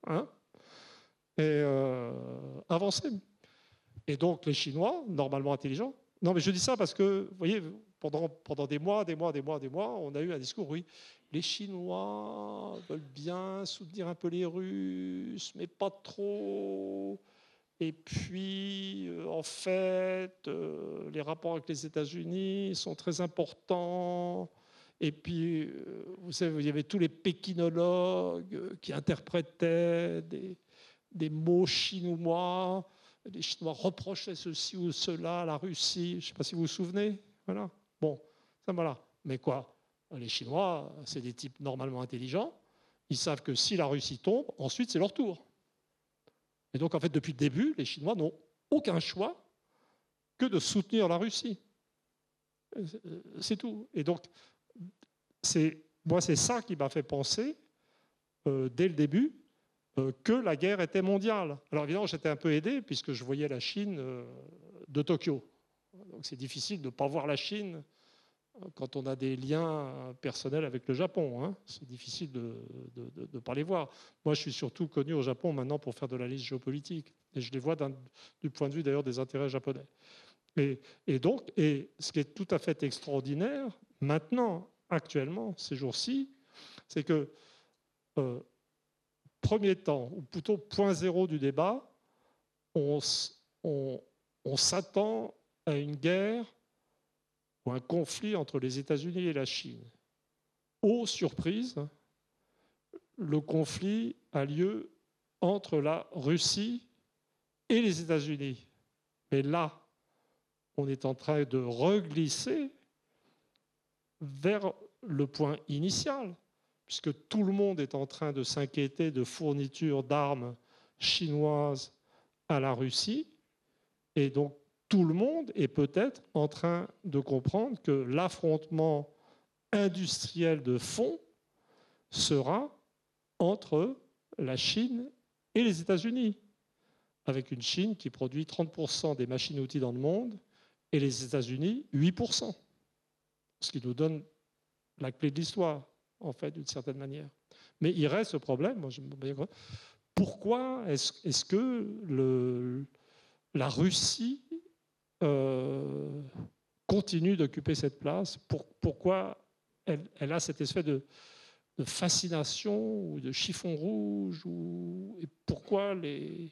Hein, et avancées. Et donc, les Chinois, normalement intelligents... Non, mais je dis ça parce que, vous voyez, pendant des mois, on a eu un discours, oui, les Chinois veulent bien soutenir un peu les Russes, mais pas trop. Et puis, en fait, les rapports avec les États-Unis sont très importants. Et puis, vous savez, il y avait tous les pékinologues qui interprétaient des mots chinois. Les Chinois reprochaient ceci ou cela à la Russie. Je ne sais pas si vous vous souvenez. Voilà. Bon, ça voilà. Mais quoi? Les Chinois, c'est des types normalement intelligents. Ils savent que si la Russie tombe, ensuite, c'est leur tour. Et donc, en fait, depuis le début, les Chinois n'ont aucun choix que de soutenir la Russie. C'est tout. Et donc, moi, c'est ça qui m'a fait penser, dès le début, que la guerre était mondiale. Alors évidemment, j'étais un peu aidé puisque je voyais la Chine de Tokyo. Donc c'est difficile de ne pas voir la Chine quand on a des liens personnels avec le Japon. Hein. C'est difficile de ne pas les voir. Moi, je suis surtout connu au Japon maintenant pour faire de l'analyse géopolitique. Et je les vois du point de vue d'ailleurs des intérêts japonais. Et donc, ce qui est tout à fait extraordinaire, maintenant, actuellement, ces jours-ci, c'est que premier temps, ou plutôt point zéro du débat, on s'attend à une guerre ou un conflit entre les États-Unis et la Chine. Aux surprises, le conflit a lieu entre la Russie et les États-Unis. Mais là, on est en train de reglisser vers le point initial, puisque tout le monde est en train de s'inquiéter de fournitures d'armes chinoises à la Russie. Et donc, tout le monde est peut-être en train de comprendre que l'affrontement industriel de fond sera entre la Chine et les États-Unis, avec une Chine qui produit 30% des machines-outils dans le monde et les États-Unis 8%, ce qui nous donne la clé de l'histoire, en fait, d'une certaine manière. Mais il reste ce problème. Moi, pourquoi est-ce que la Russie continue d'occuper cette place? Pourquoi elle a cette espèce de fascination ou de chiffon rouge? Et pourquoi les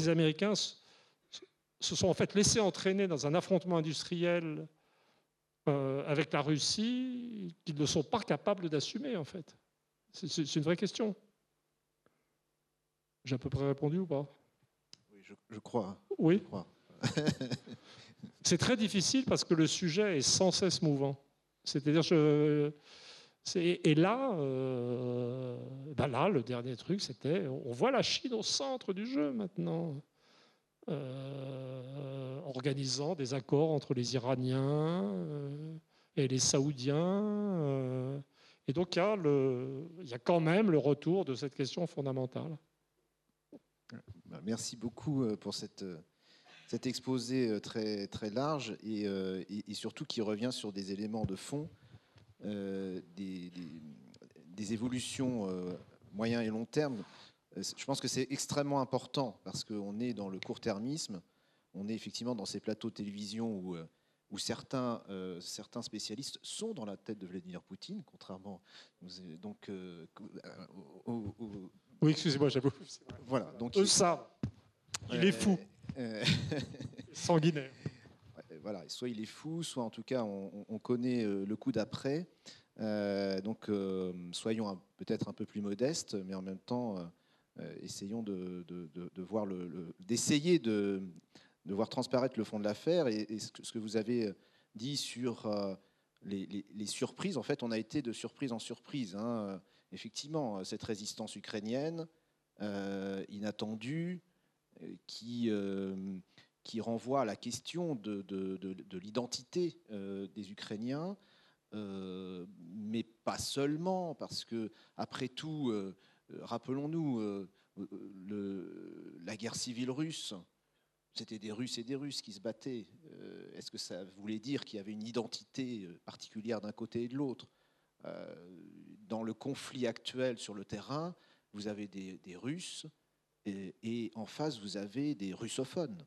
Américains se sont en fait laissés entraîner dans un affrontement industriel avec la Russie qu'ils ne sont pas capables d'assumer, en fait? C'est une vraie question. J'ai à peu près répondu ou pas? Oui, je crois. Oui. Je crois. C'est très difficile parce que le sujet est sans cesse mouvant. C'est-à-dire, et là, là, le dernier truc, c'était, on voit la Chine au centre du jeu maintenant, organisant des accords entre les Iraniens et les Saoudiens. Et donc, il y a quand même le retour de cette question fondamentale. Merci beaucoup pour cet exposé très, très large et surtout qui revient sur des éléments de fond, des évolutions moyen et long terme. Je pense que c'est extrêmement important parce qu'on est dans le court-termisme, on est effectivement dans ces plateaux de télévision où certains spécialistes sont dans la tête de Vladimir Poutine, contrairement donc Oui, excusez-moi, j'avoue. Voilà, donc il est fou, sanguinaire. Voilà, soit il est fou, soit en tout cas on connaît le coup d'après. Donc soyons peut-être un peu plus modestes, mais en même temps essayons de voir d'essayer de voir transparaître le fond de l'affaire et ce que vous avez dit sur les surprises. En fait, on a été de surprise en surprise. Hein. Effectivement, cette résistance ukrainienne inattendue qui renvoie à la question de l'identité des Ukrainiens, mais pas seulement, parce que après tout, rappelons-nous, la guerre civile russe, c'était des Russes et des Russes qui se battaient. Est-ce que ça voulait dire qu'il y avait une identité particulière d'un côté et de l'autre? Dans le conflit actuel sur le terrain, vous avez des Russes et en face, vous avez des russophones.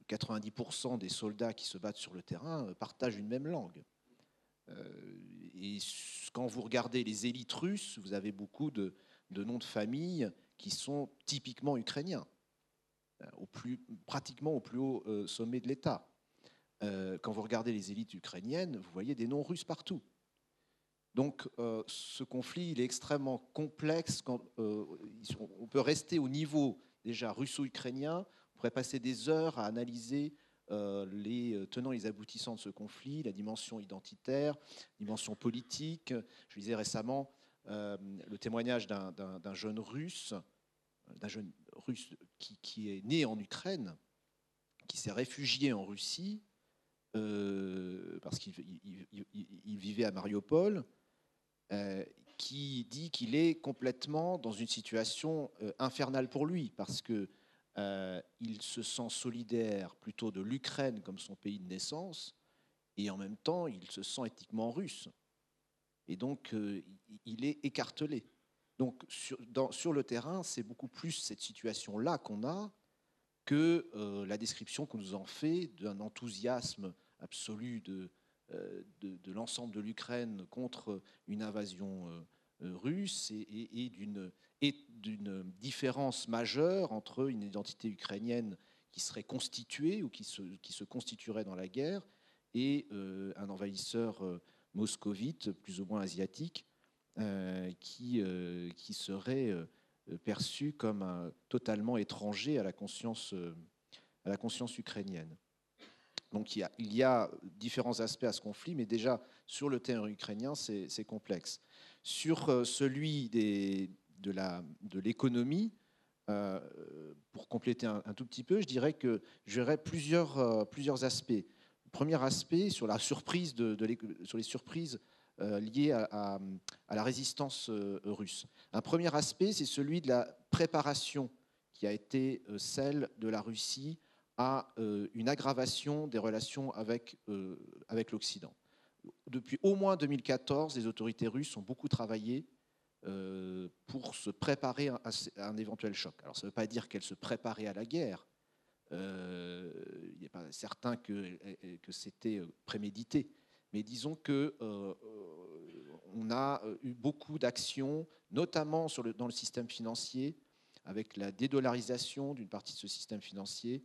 90% des soldats qui se battent sur le terrain partagent une même langue. Et quand vous regardez les élites russes, vous avez beaucoup de noms de famille qui sont typiquement ukrainiens, pratiquement au plus haut sommet de l'État. Quand vous regardez les élites ukrainiennes, vous voyez des noms russes partout. Donc ce conflit, il est extrêmement complexe. On peut rester au niveau déjà russo-ukrainien, on pourrait passer des heures à analyser les tenants et les aboutissants de ce conflit, la dimension identitaire, la dimension politique. Je lisais récemment le témoignage d'un jeune russe qui est né en Ukraine, qui s'est réfugié en Russie parce qu'il vivait à Mariupol, qui dit qu'il est complètement dans une situation infernale pour lui, parce que il se sent solidaire plutôt de l'Ukraine comme son pays de naissance, et en même temps, il se sent éthiquement russe. Et donc, il est écartelé. Donc, sur le terrain, c'est beaucoup plus cette situation-là qu'on a que la description qu'on nous en fait d'un enthousiasme absolu de l'ensemble de l'Ukraine contre une invasion russe et d'une différence majeure entre une identité ukrainienne qui serait constituée ou qui se constituerait dans la guerre et un envahisseur moscovite, plus ou moins asiatique, qui serait perçu comme totalement étranger à la conscience ukrainienne. Donc il y a différents aspects à ce conflit, mais déjà sur le terrain ukrainien, c'est complexe. Sur celui de l'économie, pour compléter un tout petit peu, je dirais que j'aurais plusieurs aspects. Le premier aspect sur la surprise sur les surprises liées à la résistance russe. Un premier aspect, c'est celui de la préparation qui a été celle de la Russie à une aggravation des relations avec l'Occident. Depuis au moins 2014, les autorités russes ont beaucoup travaillé pour se préparer à un éventuel choc. Alors ça ne veut pas dire qu'elles se préparaient à la guerre. Il n'est pas certain que c'était prémédité. Mais disons qu'on a eu beaucoup d'actions, notamment dans le système financier, avec la dédollarisation d'une partie de ce système financier,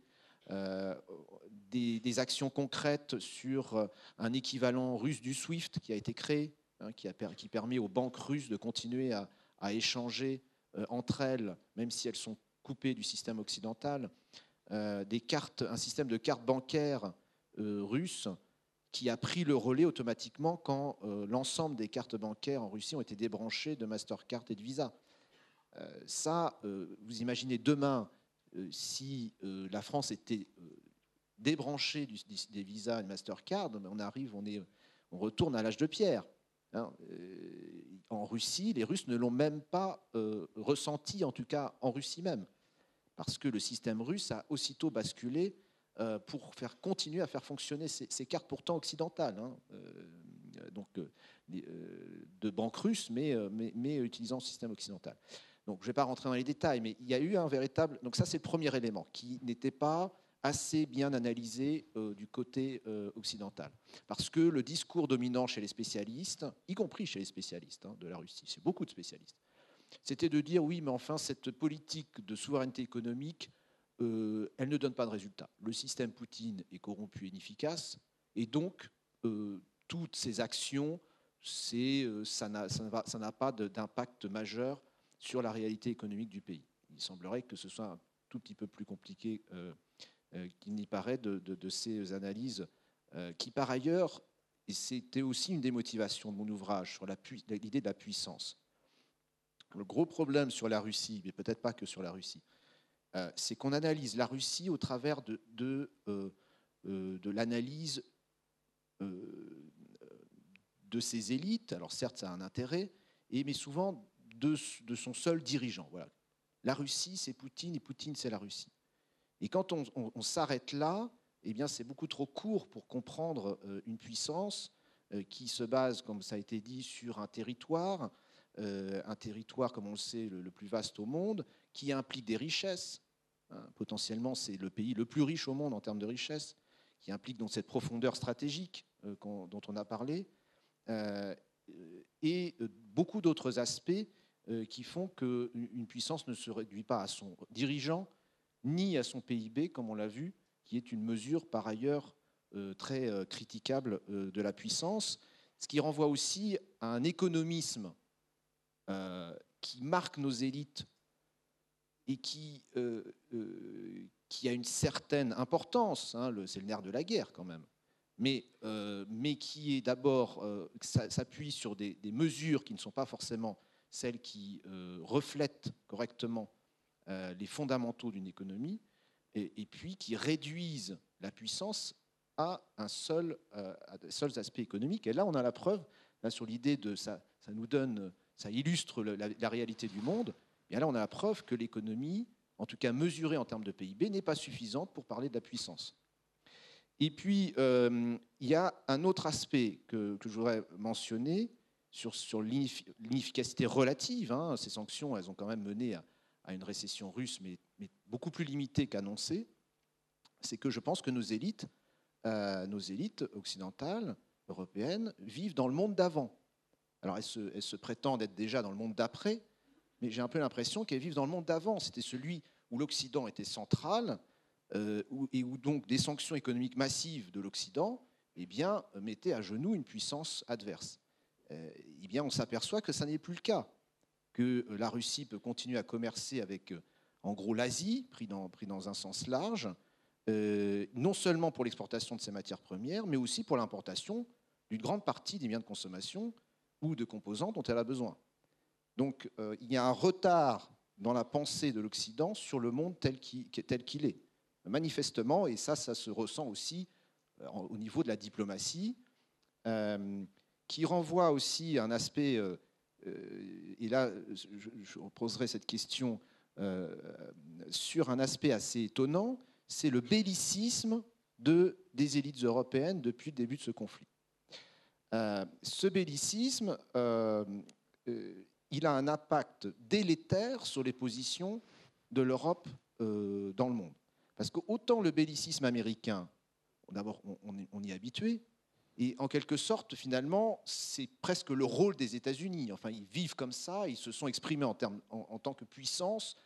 des actions concrètes sur un équivalent russe du SWIFT qui a été créé, qui permet aux banques russes de continuer à échanger entre elles, même si elles sont coupées du système occidental, un système de cartes bancaires russes qui a pris le relais automatiquement quand l'ensemble des cartes bancaires en Russie ont été débranchées de Mastercard et de Visa. Vous imaginez demain, si la France était débranchée des Visa et de Mastercard, on retourne à l'âge de pierre. En Russie, les Russes ne l'ont même pas ressenti, en tout cas en Russie même, parce que le système russe a aussitôt basculé pour continuer à faire fonctionner ces cartes pourtant occidentales, de banques russes, mais utilisant le système occidental. Donc, je ne vais pas rentrer dans les détails, mais il y a eu un véritable... Donc ça, c'est le premier élément, qui n'était pas assez bien analysé du côté occidental. Parce que le discours dominant chez les spécialistes, y compris chez les spécialistes de la Russie, c'est beaucoup de spécialistes, c'était de dire, oui, mais enfin, cette politique de souveraineté économique, elle ne donne pas de résultat. Le système Poutine est corrompu et inefficace, et donc, toutes ces actions, ça n'a pas d'impact majeur sur la réalité économique du pays. Il semblerait que ce soit un tout petit peu plus compliqué qu'il n'y paraît de ces analyses qui, par ailleurs, et c'était aussi une des motivations de mon ouvrage sur l'idée de la puissance. Le gros problème sur la Russie, mais peut-être pas que sur la Russie, c'est qu'on analyse la Russie au travers de l'analyse de ses élites. Alors certes, ça a un intérêt, mais souvent de son seul dirigeant. Voilà. la Russie, c'est Poutine, et Poutine, c'est la Russie. Et quand on s'arrête là, eh bien, c'est beaucoup trop court pour comprendre une puissance qui se base, comme ça a été dit, sur un territoire, comme on le sait, le plus vaste au monde, qui implique des richesses. Potentiellement, c'est le pays le plus riche au monde en termes de richesses, qui implique donc cette profondeur stratégique dont on a parlé, et beaucoup d'autres aspects qui font qu'une puissance ne se réduit pas à son dirigeant, ni à son PIB, comme on l'a vu, qui est une mesure par ailleurs très critiquable de la puissance, ce qui renvoie aussi à un économisme qui marque nos élites et qui a une certaine importance, hein, c'est le nerf de la guerre quand même, mais qui est d'abord, s'appuie sur des mesures qui ne sont pas forcément celles qui reflètent correctement les fondamentaux d'une économie, et puis qui réduisent la puissance à des seuls aspects économiques. Et là, on a la preuve, là, sur l'idée de ça nous donne, ça illustre la réalité du monde. Et là, on a la preuve que l'économie, en tout cas mesurée en termes de PIB, n'est pas suffisante pour parler de la puissance. Et puis, il y a un autre aspect que je voudrais mentionner sur l'inefficacité relative. Hein. Ces sanctions, elles ont quand même mené à une récession russe, mais beaucoup plus limitée qu'annoncée. C'est que je pense que nos élites occidentales, européennes, vivent dans le monde d'avant. Alors, elles se prétendent être déjà dans le monde d'après, mais j'ai un peu l'impression qu'elles vivent dans le monde d'avant. C'était celui où l'Occident était central, et où donc des sanctions économiques massives de l'Occident mettaient à genoux une puissance adverse. On s'aperçoit que ça n'est plus le cas, que la Russie peut continuer à commercer avec, en gros, l'Asie, pris dans un sens large, non seulement pour l'exportation de ses matières premières, mais aussi pour l'importation d'une grande partie des biens de consommation ou de composants dont elle a besoin. Donc il y a un retard dans la pensée de l'Occident sur le monde tel qu'il est. Manifestement, et ça se ressent aussi au niveau de la diplomatie, qui renvoie aussi à un aspect, et là je poserai cette question sur un aspect assez étonnant, c'est le bellicisme des élites européennes depuis le début de ce conflit. Ce bellicisme, il a un impact délétère sur les positions de l'Europe dans le monde. Parce que autant le bellicisme américain, d'abord on y est habitué, et en quelque sorte, finalement, c'est presque le rôle des États-Unis. Enfin, ils vivent comme ça, ils se sont exprimés en tant que puissance,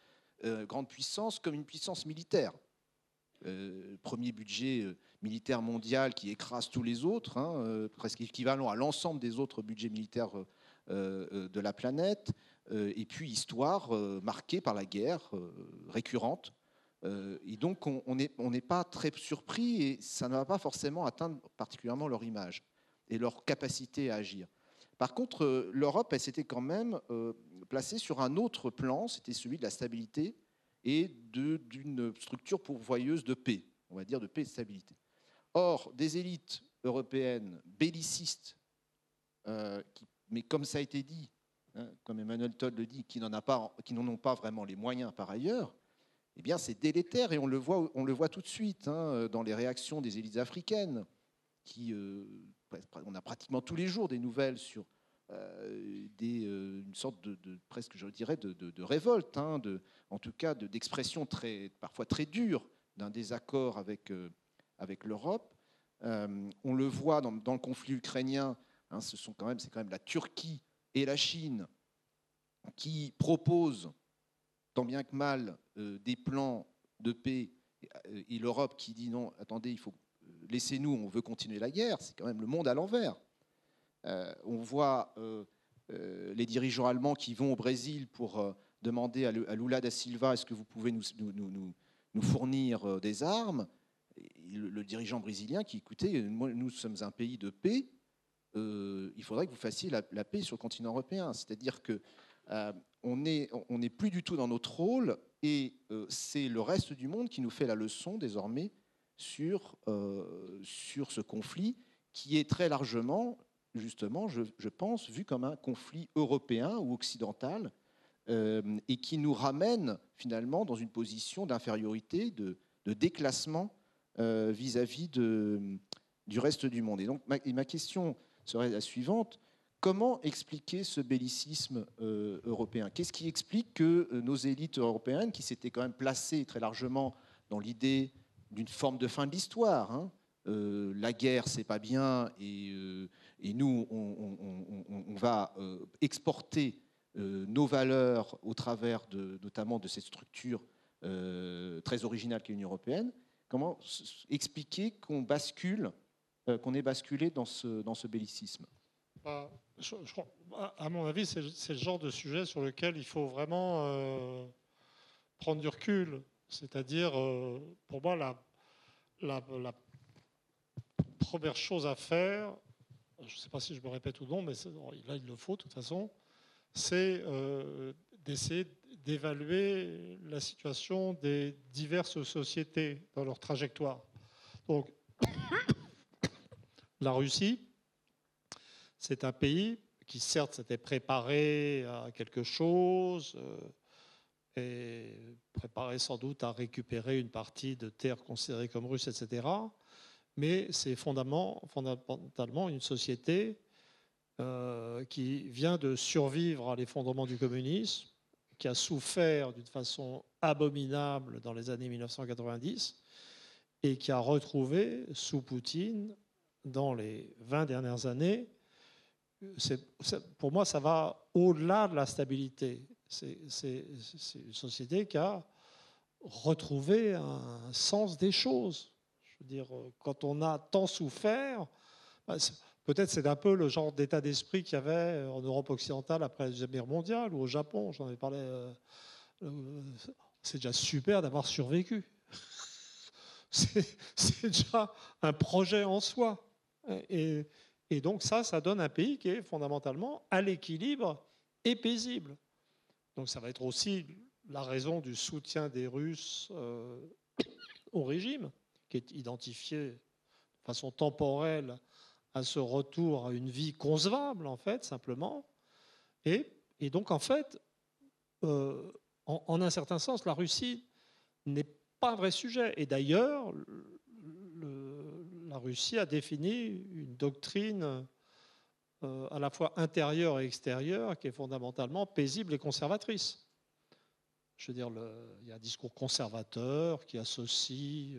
grande puissance, comme une puissance militaire. Premier budget militaire mondial qui écrase tous les autres, hein, presque équivalent à l'ensemble des autres budgets militaires de la planète, et puis histoire marquée par la guerre récurrente. Et donc on n'est pas très surpris, et ça ne va pas forcément atteindre particulièrement leur image et leur capacité à agir. Par contre, l'Europe, elle s'était quand même placée sur un autre plan, c'était celui de la stabilité et d'une structure pourvoyeuse de paix, on va dire de paix et de stabilité. Or, des élites européennes bellicistes, mais comme ça a été dit, hein, comme Emmanuel Todd le dit, qui n'en ont pas vraiment les moyens par ailleurs, eh bien c'est délétère, et on le voit tout de suite, hein, dans les réactions des élites africaines, on a pratiquement tous les jours des nouvelles sur une sorte de presque, je dirais, de révolte, hein, en tout cas d'expression parfois très dure d'un désaccord avec l'Europe. On le voit dans le conflit ukrainien, hein, c'est quand même la Turquie et la Chine qui proposent tant bien que mal des plans de paix, et l'Europe qui dit non, attendez, laissez-nous, on veut continuer la guerre. C'est quand même le monde à l'envers. On voit les dirigeants allemands qui vont au Brésil pour demander à Lula da Silva, est-ce que vous pouvez nous fournir des armes? Et le dirigeant brésilien qui, écoutez, nous sommes un pays de paix, il faudrait que vous fassiez la paix sur le continent européen. C'est-à-dire que on n'est plus du tout dans notre rôle, et c'est le reste du monde qui nous fait la leçon désormais sur ce conflit qui est très largement, justement, je pense, vu comme un conflit européen ou occidental, et qui nous ramène finalement dans une position d'infériorité, de déclassement vis-à-vis du reste du monde. Et donc ma question serait la suivante. Comment expliquer ce bellicisme européen? Qu'est-ce qui explique que nos élites européennes, qui s'étaient quand même placées très largement dans l'idée d'une forme de fin de l'histoire, hein, la guerre, c'est pas bien, et nous, on va exporter nos valeurs au travers notamment de cette structure très originale qu'est l'Union européenne. Comment expliquer qu'on bascule, qu'on ait basculé dans ce bellicisme? À mon avis, c'est le genre de sujet sur lequel il faut vraiment prendre du recul. C'est-à-dire, pour moi, la première chose à faire, je ne sais pas si je me répète ou non, mais là, il le faut de toute façon, c'est d'essayer d'évaluer la situation des diverses sociétés dans leur trajectoire. Donc, la Russie, c'est un pays qui, certes, s'était préparé à quelque chose et préparé sans doute à récupérer une partie de terres considérées comme russes, etc. Mais c'est fondamentalement une société qui vient de survivre à l'effondrement du communisme, qui a souffert d'une façon abominable dans les années 1990 et qui a retrouvé, sous Poutine, dans les 20 dernières années, pour moi, ça va au-delà de la stabilité. C'est une société qui a retrouvé un sens des choses. Je veux dire, quand on a tant souffert, peut-être c'est un peu le genre d'état d'esprit qu'il y avait en Europe occidentale après la Deuxième Guerre mondiale ou au Japon. J'en ai parlé. C'est déjà super d'avoir survécu. C'est déjà un projet en soi. Et donc ça donne un pays qui est fondamentalement à l'équilibre et paisible. Donc ça va être aussi la raison du soutien des Russes au régime, qui est identifié de façon temporelle à ce retour à une vie concevable, en fait, simplement. Et donc, en fait, en un certain sens, la Russie n'est pas un vrai sujet. Et d'ailleurs, la Russie a défini une doctrine à la fois intérieure et extérieure qui est fondamentalement paisible et conservatrice. Je veux dire, il y a un discours conservateur qui associe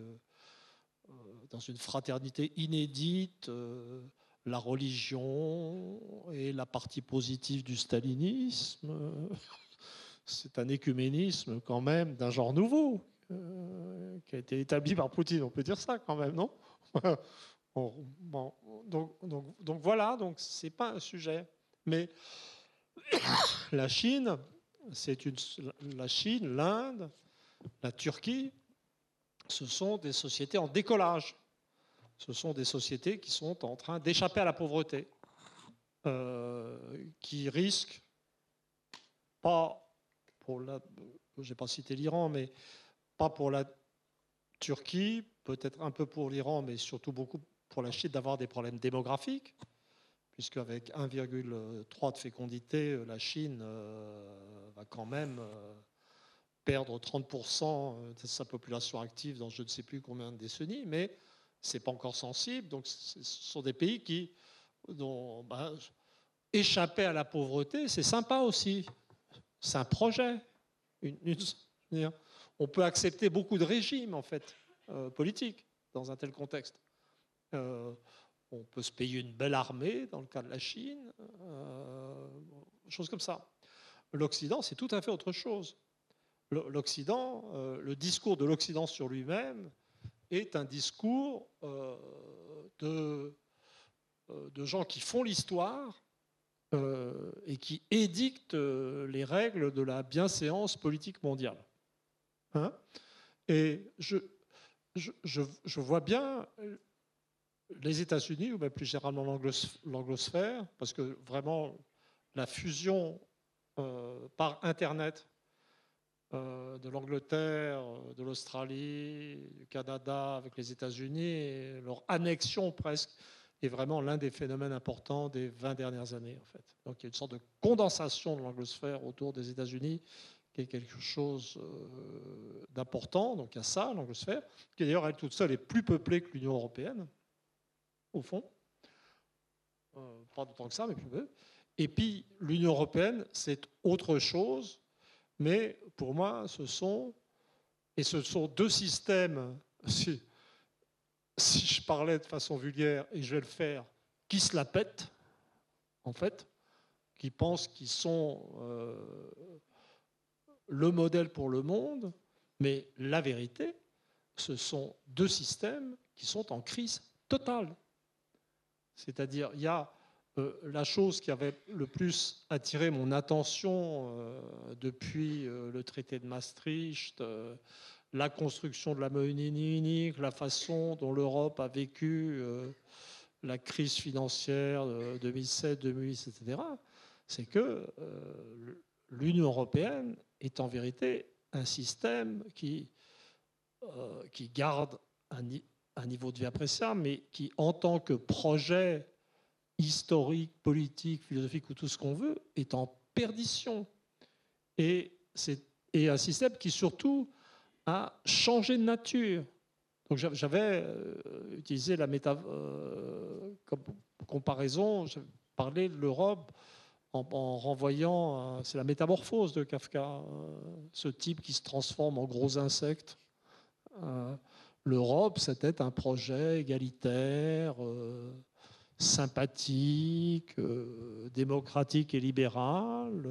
dans une fraternité inédite la religion et la partie positive du stalinisme. C'est un écuménisme quand même d'un genre nouveau qui a été établi par Poutine, on peut dire ça quand même, non? Bon, donc voilà, donc c'est pas un sujet. Mais la Chine, la Chine, l'Inde, la Turquie, ce sont des sociétés en décollage. Ce sont des sociétés qui sont en train d'échapper à la pauvreté, qui risquent, pas pour la... Je n'ai pas cité l'Iran, mais pas pour la Turquie, peut-être un peu pour l'Iran, mais surtout beaucoup pour la Chine, d'avoir des problèmes démographiques, puisque avec 1,3 de fécondité, la Chine va quand même perdre 30% de sa population active dans je ne sais plus combien de décennies, mais ce n'est pas encore sensible. Donc ce sont des pays dont échapper à la pauvreté, c'est sympa aussi. C'est un projet. On peut accepter beaucoup de régimes, en fait, politiques, dans un tel contexte. On peut se payer une belle armée, dans le cas de la Chine, choses comme ça. L'Occident, c'est tout à fait autre chose. L'Occident, le discours de l'Occident sur lui-même est un discours de gens qui font l'histoire et qui édictent les règles de la bienséance politique mondiale. Hein? Et je vois bien les États-Unis, ou même plus généralement l'anglosphère, parce que vraiment la fusion par Internet de l'Angleterre, de l'Australie, du Canada avec les États-Unis, et leur annexion presque est vraiment l'un des phénomènes importants des 20 dernières années, en fait. Donc il y a une sorte de condensation de l'anglosphère autour des États-Unis, qui est quelque chose d'important. Donc il y a ça, l'anglosphère, qui d'ailleurs, elle toute seule, est plus peuplée que l'Union européenne, au fond. Pas d'autant que ça, mais plus peu. Et puis l'Union européenne, c'est autre chose, mais pour moi, ce sont deux systèmes, si je parlais de façon vulgaire, et je vais le faire, qui se la pètent, en fait, qui pensent qu'ils sont le modèle pour le monde, mais la vérité, ce sont deux systèmes qui sont en crise totale. C'est-à-dire, il y a la chose qui avait le plus attiré mon attention depuis le traité de Maastricht, la construction de la monnaie unique, la façon dont l'Europe a vécu la crise financière de 2007, 2008, etc., c'est que l'Union européenne est en vérité un système qui garde un niveau de vie appréciable, mais qui, en tant que projet historique, politique, philosophique ou tout ce qu'on veut, est en perdition. Et c'est un système qui, surtout, a changé de nature. Donc j'avais utilisé la comme comparaison, j'avais parlé de l'Europe en renvoyant, c'est la métamorphose de Kafka, ce type qui se transforme en gros insecte. L'Europe, c'était un projet égalitaire, sympathique, démocratique et libéral,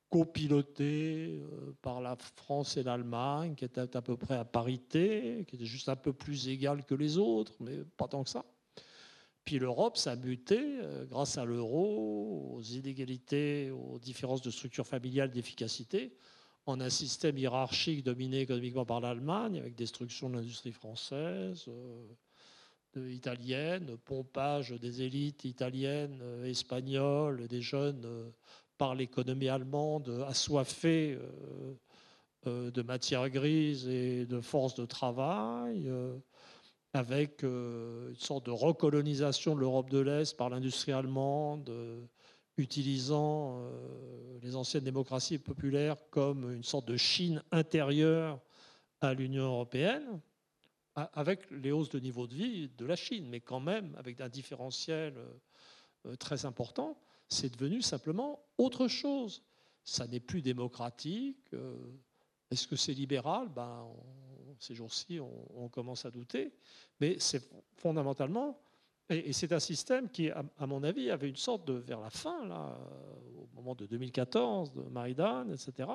copiloté par la France et l'Allemagne, qui était à peu près à parité, qui était juste un peu plus égal que les autres, mais pas tant que ça. Puis l'Europe s'est mutée grâce à l'euro, aux inégalités, aux différences de structure familiale, d'efficacité, en un système hiérarchique dominé économiquement par l'Allemagne, avec destruction de l'industrie française, italienne, pompage des élites italiennes, espagnoles, des jeunes par l'économie allemande, assoiffée de matières grises et de forces de travail, avec une sorte de recolonisation de l'Europe de l'Est par l'industrie allemande, utilisant les anciennes démocraties populaires comme une sorte de Chine intérieure à l'Union européenne, avec les hausses de niveau de vie de la Chine, mais quand même avec un différentiel très important. C'est devenu simplement autre chose. Ça n'est plus démocratique. Est-ce que c'est libéral ? Ces jours-ci, on commence à douter. Mais c'est fondamentalement... Et c'est un système qui, à mon avis, avait une sorte de... Vers la fin, là, au moment de 2014, de Maïdan, etc.,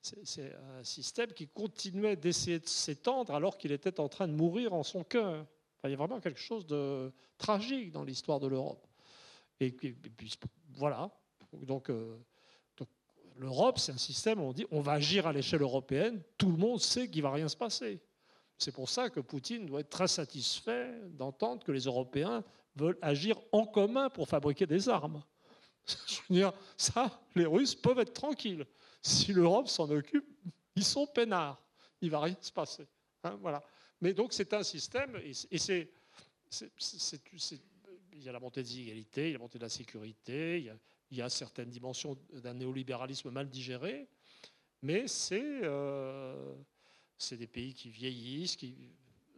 c'est un système qui continuait d'essayer de s'étendre alors qu'il était en train de mourir en son cœur. Enfin, il y a vraiment quelque chose de tragique dans l'histoire de l'Europe. Et puis, voilà. Donc l'Europe, c'est un système où on dit on va agir à l'échelle européenne. Tout le monde sait qu'il ne va rien se passer. C'est pour ça que Poutine doit être très satisfait d'entendre que les Européens veulent agir en commun pour fabriquer des armes. Je veux dire, ça, les Russes peuvent être tranquilles. Si l'Europe s'en occupe, ils sont peinards. Il ne va rien se passer. Hein, voilà. Mais donc c'est un système, et il y a la montée des inégalités, il y a la montée de la sécurité, il y a certaines dimensions d'un néolibéralisme mal digéré, mais c'est des pays qui vieillissent,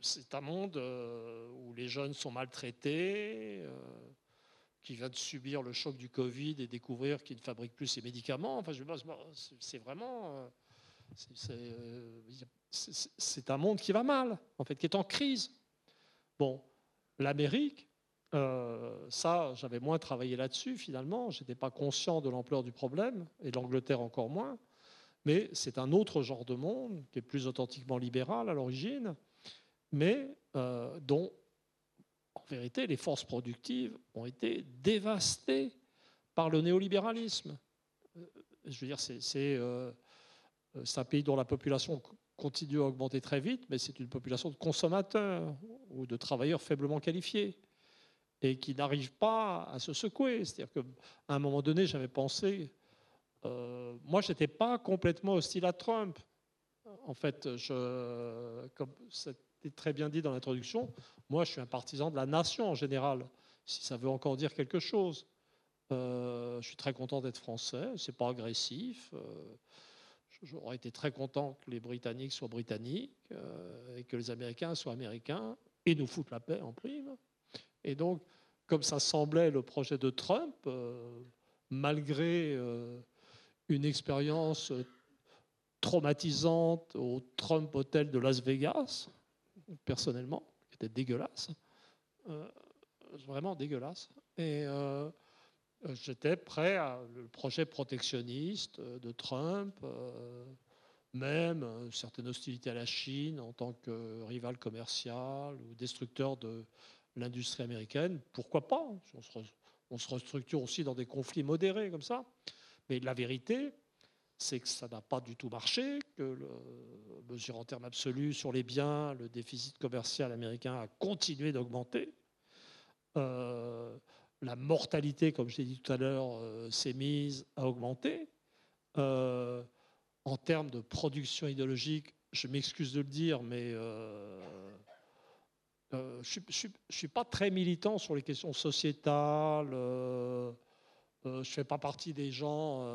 c'est un monde où les jeunes sont maltraités, qui vient de subir le choc du Covid et découvrir qu'ils ne fabriquent plus ces médicaments. Enfin, c'est vraiment... c'est un monde qui va mal, en fait, qui est en crise. Bon, l'Amérique, ça, j'avais moins travaillé là-dessus, finalement. Je n'étais pas conscient de l'ampleur du problème, et l'Angleterre encore moins. Mais c'est un autre genre de monde, qui est plus authentiquement libéral à l'origine, mais dont, en vérité, les forces productives ont été dévastées par le néolibéralisme. Je veux dire, c'est un pays dont la population continue à augmenter très vite, mais c'est une population de consommateurs ou de travailleurs faiblement qualifiés et qui n'arrivent pas à se secouer. C'est-à-dire qu'à un moment donné, j'avais pensé... moi, je n'étais pas complètement hostile à Trump. En fait, comme c'était très bien dit dans l'introduction, moi, je suis un partisan de la nation en général. si ça veut encore dire quelque chose. Je suis très content d'être français, c'est pas agressif. J'aurais été très content que les Britanniques soient britanniques et que les Américains soient américains et nous foutent la paix en prime. Et donc, comme ça semblait le projet de Trump, malgré une expérience traumatisante au Trump Hotel de Las Vegas, personnellement, qui était dégueulasse, vraiment dégueulasse. Et j'étais prêt à le projet protectionniste de Trump, même une certaine hostilité à la Chine en tant que rival commercial ou destructeur de l'industrie américaine. Pourquoi pas? On se restructure aussi dans des conflits modérés comme ça. Mais la vérité, c'est que ça n'a pas du tout marché, que mesure en termes absolus sur les biens, le déficit commercial américain a continué d'augmenter. La mortalité, comme je l'ai dit tout à l'heure, s'est mise à augmenter. En termes de production idéologique, je m'excuse de le dire, mais je ne suis pas très militant sur les questions sociétales. Je ne fais pas partie des gens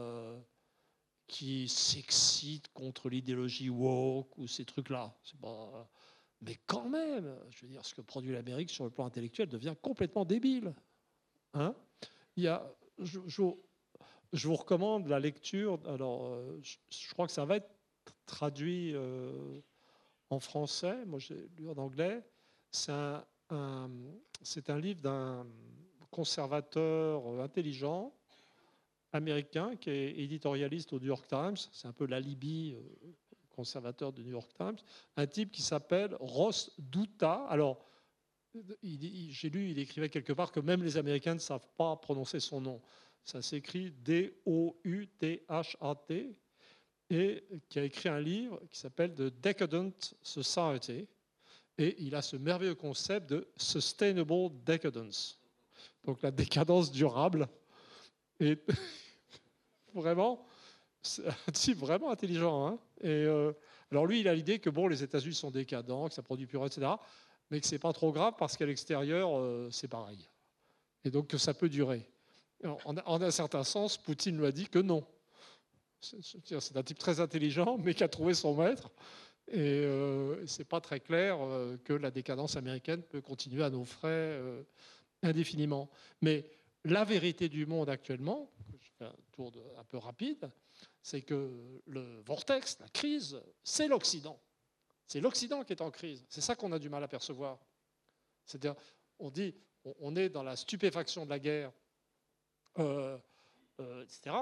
qui s'excitent contre l'idéologie woke ou ces trucs-là. Mais quand même, je veux dire, ce que produit l'Amérique sur le plan intellectuel devient complètement débile. Hein? Je vous recommande la lecture. Alors, je crois que ça va être traduit en français. Moi, j'ai lu en anglais. C'est un livre d'un conservateur intelligent américain qui est éditorialiste au New York Times. C'est un peu l'alibi conservateur du New York Times. Un type qui s'appelle Ross Douthat. Alors, j'ai lu, il écrivait quelque part que même les Américains ne savent pas prononcer son nom. Ça s'écrit D-O-U-T-H-A-T, et qui a écrit un livre qui s'appelle The Decadent Society. Et il a ce merveilleux concept de Sustainable Decadence. Donc la décadence durable. Et vraiment, c'est un type vraiment intelligent. Hein. Et alors lui, il a l'idée que bon, les États-Unis sont décadents, que ça produit plus rien, etc. Mais que c'est pas trop grave parce qu'à l'extérieur, c'est pareil. Et donc que ça peut durer. En un certain sens, Poutine lui a dit que non. C'est un type très intelligent, mais qui a trouvé son maître. Et c'est pas très clair que la décadence américaine peut continuer à nos frais indéfiniment. Mais la vérité du monde actuellement, je fais un tour un peu rapide, c'est que le vortex, la crise, c'est l'Occident. C'est l'Occident qui est en crise. C'est ça qu'on a du mal à percevoir. C'est-à-dire, on est dans la stupéfaction de la guerre, etc.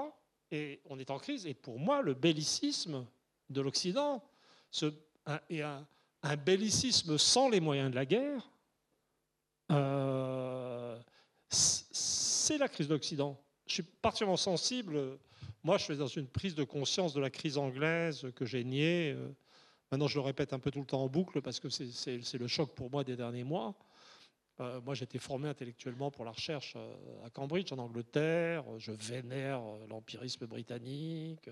Et on est en crise. Et pour moi, le bellicisme de l'Occident, et un bellicisme sans les moyens de la guerre, c'est la crise de l'Occident. Je suis particulièrement sensible. Moi, je suis dans une prise de conscience de la crise anglaise que j'ai niée. Maintenant, je le répète un peu tout le temps en boucle parce que c'est le choc pour moi des derniers mois. Moi, j'ai été formé intellectuellement pour la recherche à Cambridge, en Angleterre. Je vénère l'empirisme britannique.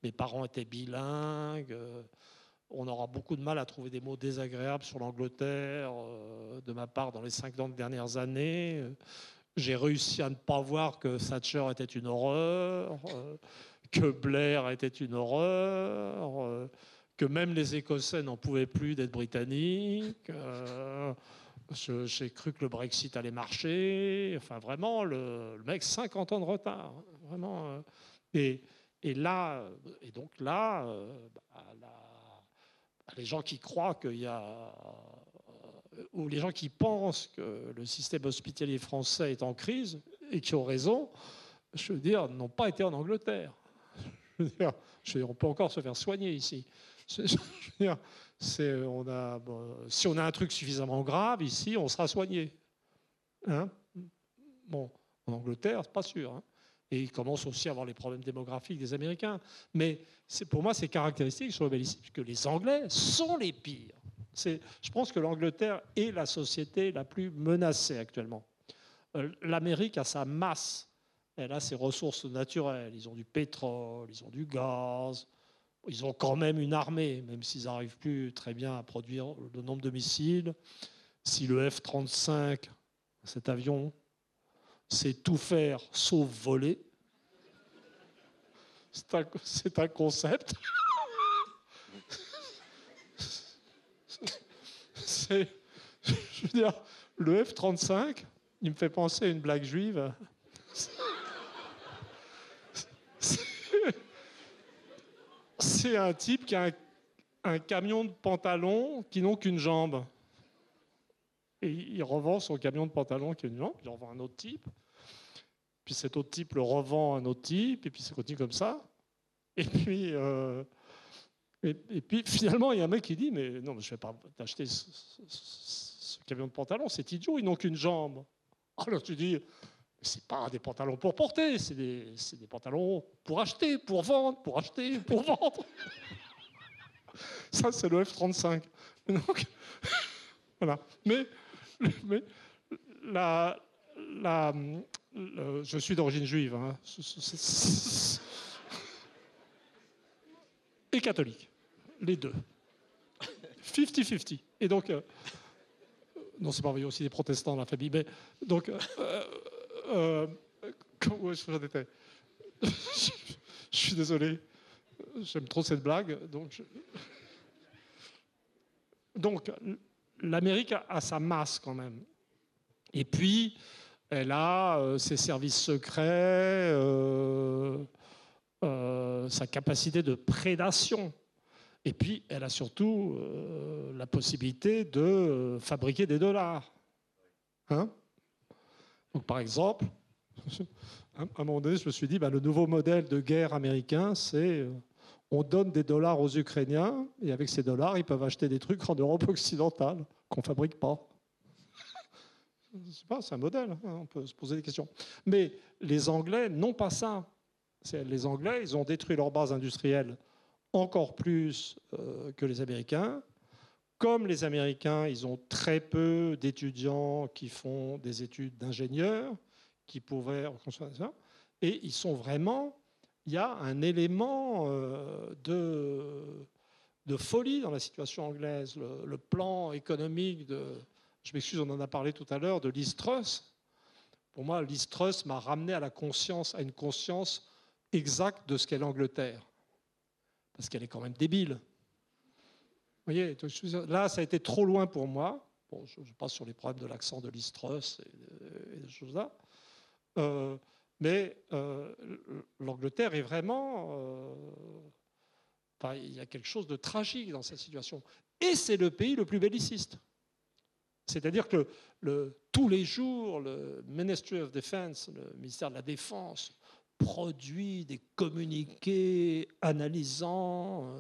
Mes parents étaient bilingues. On aura beaucoup de mal à trouver des mots désagréables sur l'Angleterre de ma part dans les 50 dernières années. J'ai réussi à ne pas voir que Thatcher était une horreur, que Blair était une horreur, que même les Écossais n'en pouvaient plus d'être britanniques. J'ai cru que le Brexit allait marcher. Enfin, vraiment, le mec, 50 ans de retard. Vraiment. Et donc là, les gens qui croient qu'il y a... ou les gens qui pensent que le système hospitalier français est en crise et qui ont raison, je veux dire, n'ont pas été en Angleterre. On peut encore se faire soigner ici. Je veux dire, si on a un truc suffisamment grave ici, on sera soigné. Hein? Bon, en Angleterre, c'est pas sûr. Hein? Et ils commencent aussi à avoir les problèmes démographiques des Américains. Mais pour moi, c'est caractéristique sur le bellicisme que les Anglais sont les pires. Je pense que l'Angleterre est la société la plus menacée actuellement. L'Amérique a sa masse. Elle a ses ressources naturelles. Ils ont du pétrole, ils ont du gaz. Ils ont quand même une armée, même s'ils n'arrivent plus très bien à produire le nombre de missiles. Si le F-35 Cet avion sait tout faire sauf voler. C'est un concept. Je veux dire, le F-35, il me fait penser à une blague juive. C'est un type qui a un camion de pantalons qui n'ont qu'une jambe. Et il revend son camion de pantalons qui a une jambe, il en revend un autre type. Puis cet autre type le revend à un autre type, et puis ça continue comme ça. Et puis finalement, il y a un mec qui dit, mais non, mais je ne vais pas t'acheter ce camion de pantalons, c'est idiot, ils n'ont qu'une jambe. Alors tu dis, c'est pas des pantalons pour porter, c'est des pantalons pour acheter, pour vendre, pour acheter, pour vendre. Ça, c'est le F-35. Donc, voilà. Mais je suis d'origine juive, hein. Et catholique, les deux. 50-50. Et donc, non, c'est pas vrai, il y a aussi des protestants dans la famille, mais donc, où est-ce que j'en étais? Je suis désolé, j'aime trop cette blague. Donc l'Amérique a sa masse quand même. Et puis, elle a ses services secrets, sa capacité de prédation. Et puis, elle a surtout la possibilité de fabriquer des dollars. Hein? Donc, par exemple, à un moment donné, je me suis dit, le nouveau modèle de guerre américain, c'est on donne des dollars aux Ukrainiens, et avec ces dollars, ils peuvent acheter des trucs en Europe occidentale qu'on ne fabrique pas. C'est un modèle, hein, on peut se poser des questions. Mais les Anglais n'ont pas ça. Les Anglais, ils ont détruit leur base industrielle encore plus que les Américains. Comme les Américains, ils ont très peu d'étudiants qui font des études d'ingénieurs, qui pourraient reconstruire ça. Et ils sont vraiment... Il y a un élément de folie dans la situation anglaise. Le plan économique de... Je m'excuse, on en a parlé tout à l'heure, de Liz Truss. Pour moi, Liz Truss m'a ramené à une conscience exacte de ce qu'est l'Angleterre. Parce qu'elle est quand même débile. Vous voyez, là, ça a été trop loin pour moi. Bon, je passe sur les problèmes de l'accent de Liz Truss et des choses là. Mais l'Angleterre est vraiment... il y a quelque chose de tragique dans cette situation. Et c'est le pays le plus belliciste. C'est-à-dire que tous les jours, le Ministry of Defense, le ministère de la Défense, produit des communiqués analysant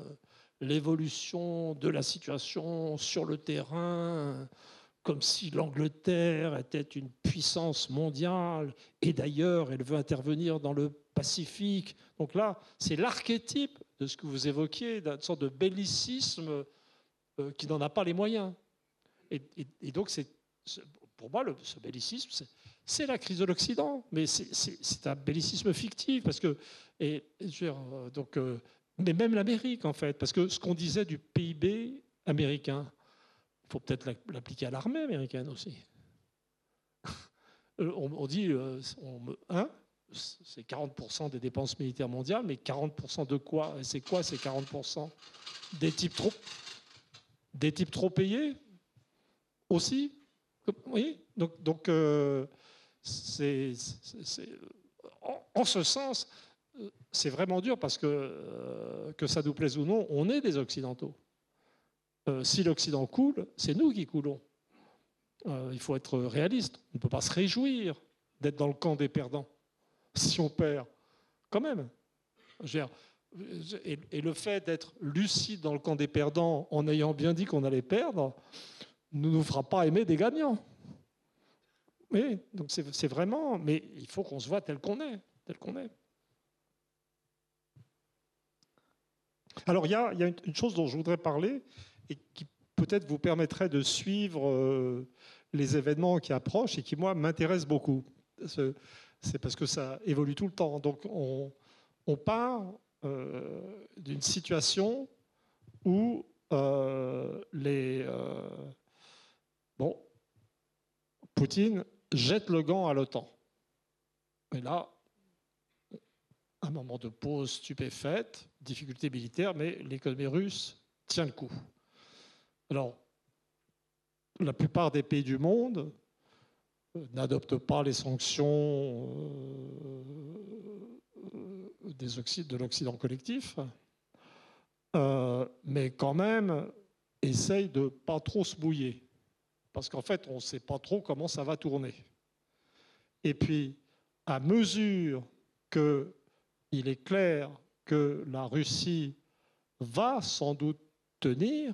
l'évolution de la situation sur le terrain, comme si l'Angleterre était une puissance mondiale, et d'ailleurs, elle veut intervenir dans le Pacifique. Donc là, c'est l'archétype de ce que vous évoquiez, d'une sorte de bellicisme qui n'en a pas les moyens. Et donc, pour moi, ce bellicisme, c'est la crise de l'Occident, mais c'est un bellicisme fictif, parce que, mais même l'Amérique, en fait, parce que ce qu'on disait du PIB américain, il faut peut-être l'appliquer à l'armée américaine aussi. On dit, c'est 40% des dépenses militaires mondiales, mais 40% de quoi? C'est quoi ces 40%? Des types trop payés aussi. Oui, donc en ce sens, c'est vraiment dur parce que ça nous plaise ou non, on est des Occidentaux. Si l'Occident coule, c'est nous qui coulons. Il faut être réaliste. On ne peut pas se réjouir d'être dans le camp des perdants si on perd. Quand même. Et le fait d'être lucide dans le camp des perdants en ayant bien dit qu'on allait perdre ne nous fera pas aimer des gagnants. Oui, donc c'est vraiment... Mais il faut qu'on se voit tel qu'on est. Alors, il y a une chose dont je voudrais parler et qui peut-être vous permettrait de suivre les événements qui approchent et qui, moi, m'intéressent beaucoup. C'est parce que ça évolue tout le temps. Donc, on part d'une situation où Poutine jette le gant à l'OTAN. Et là, un moment de pause stupéfaite, difficulté militaire, mais l'économie russe tient le coup. Alors, la plupart des pays du monde n'adoptent pas les sanctions de l'Occident collectif, mais quand même essayent de ne pas trop se mouiller. Parce qu'en fait, on ne sait pas trop comment ça va tourner. Et puis, à mesure qu'il est clair que la Russie va sans doute tenir,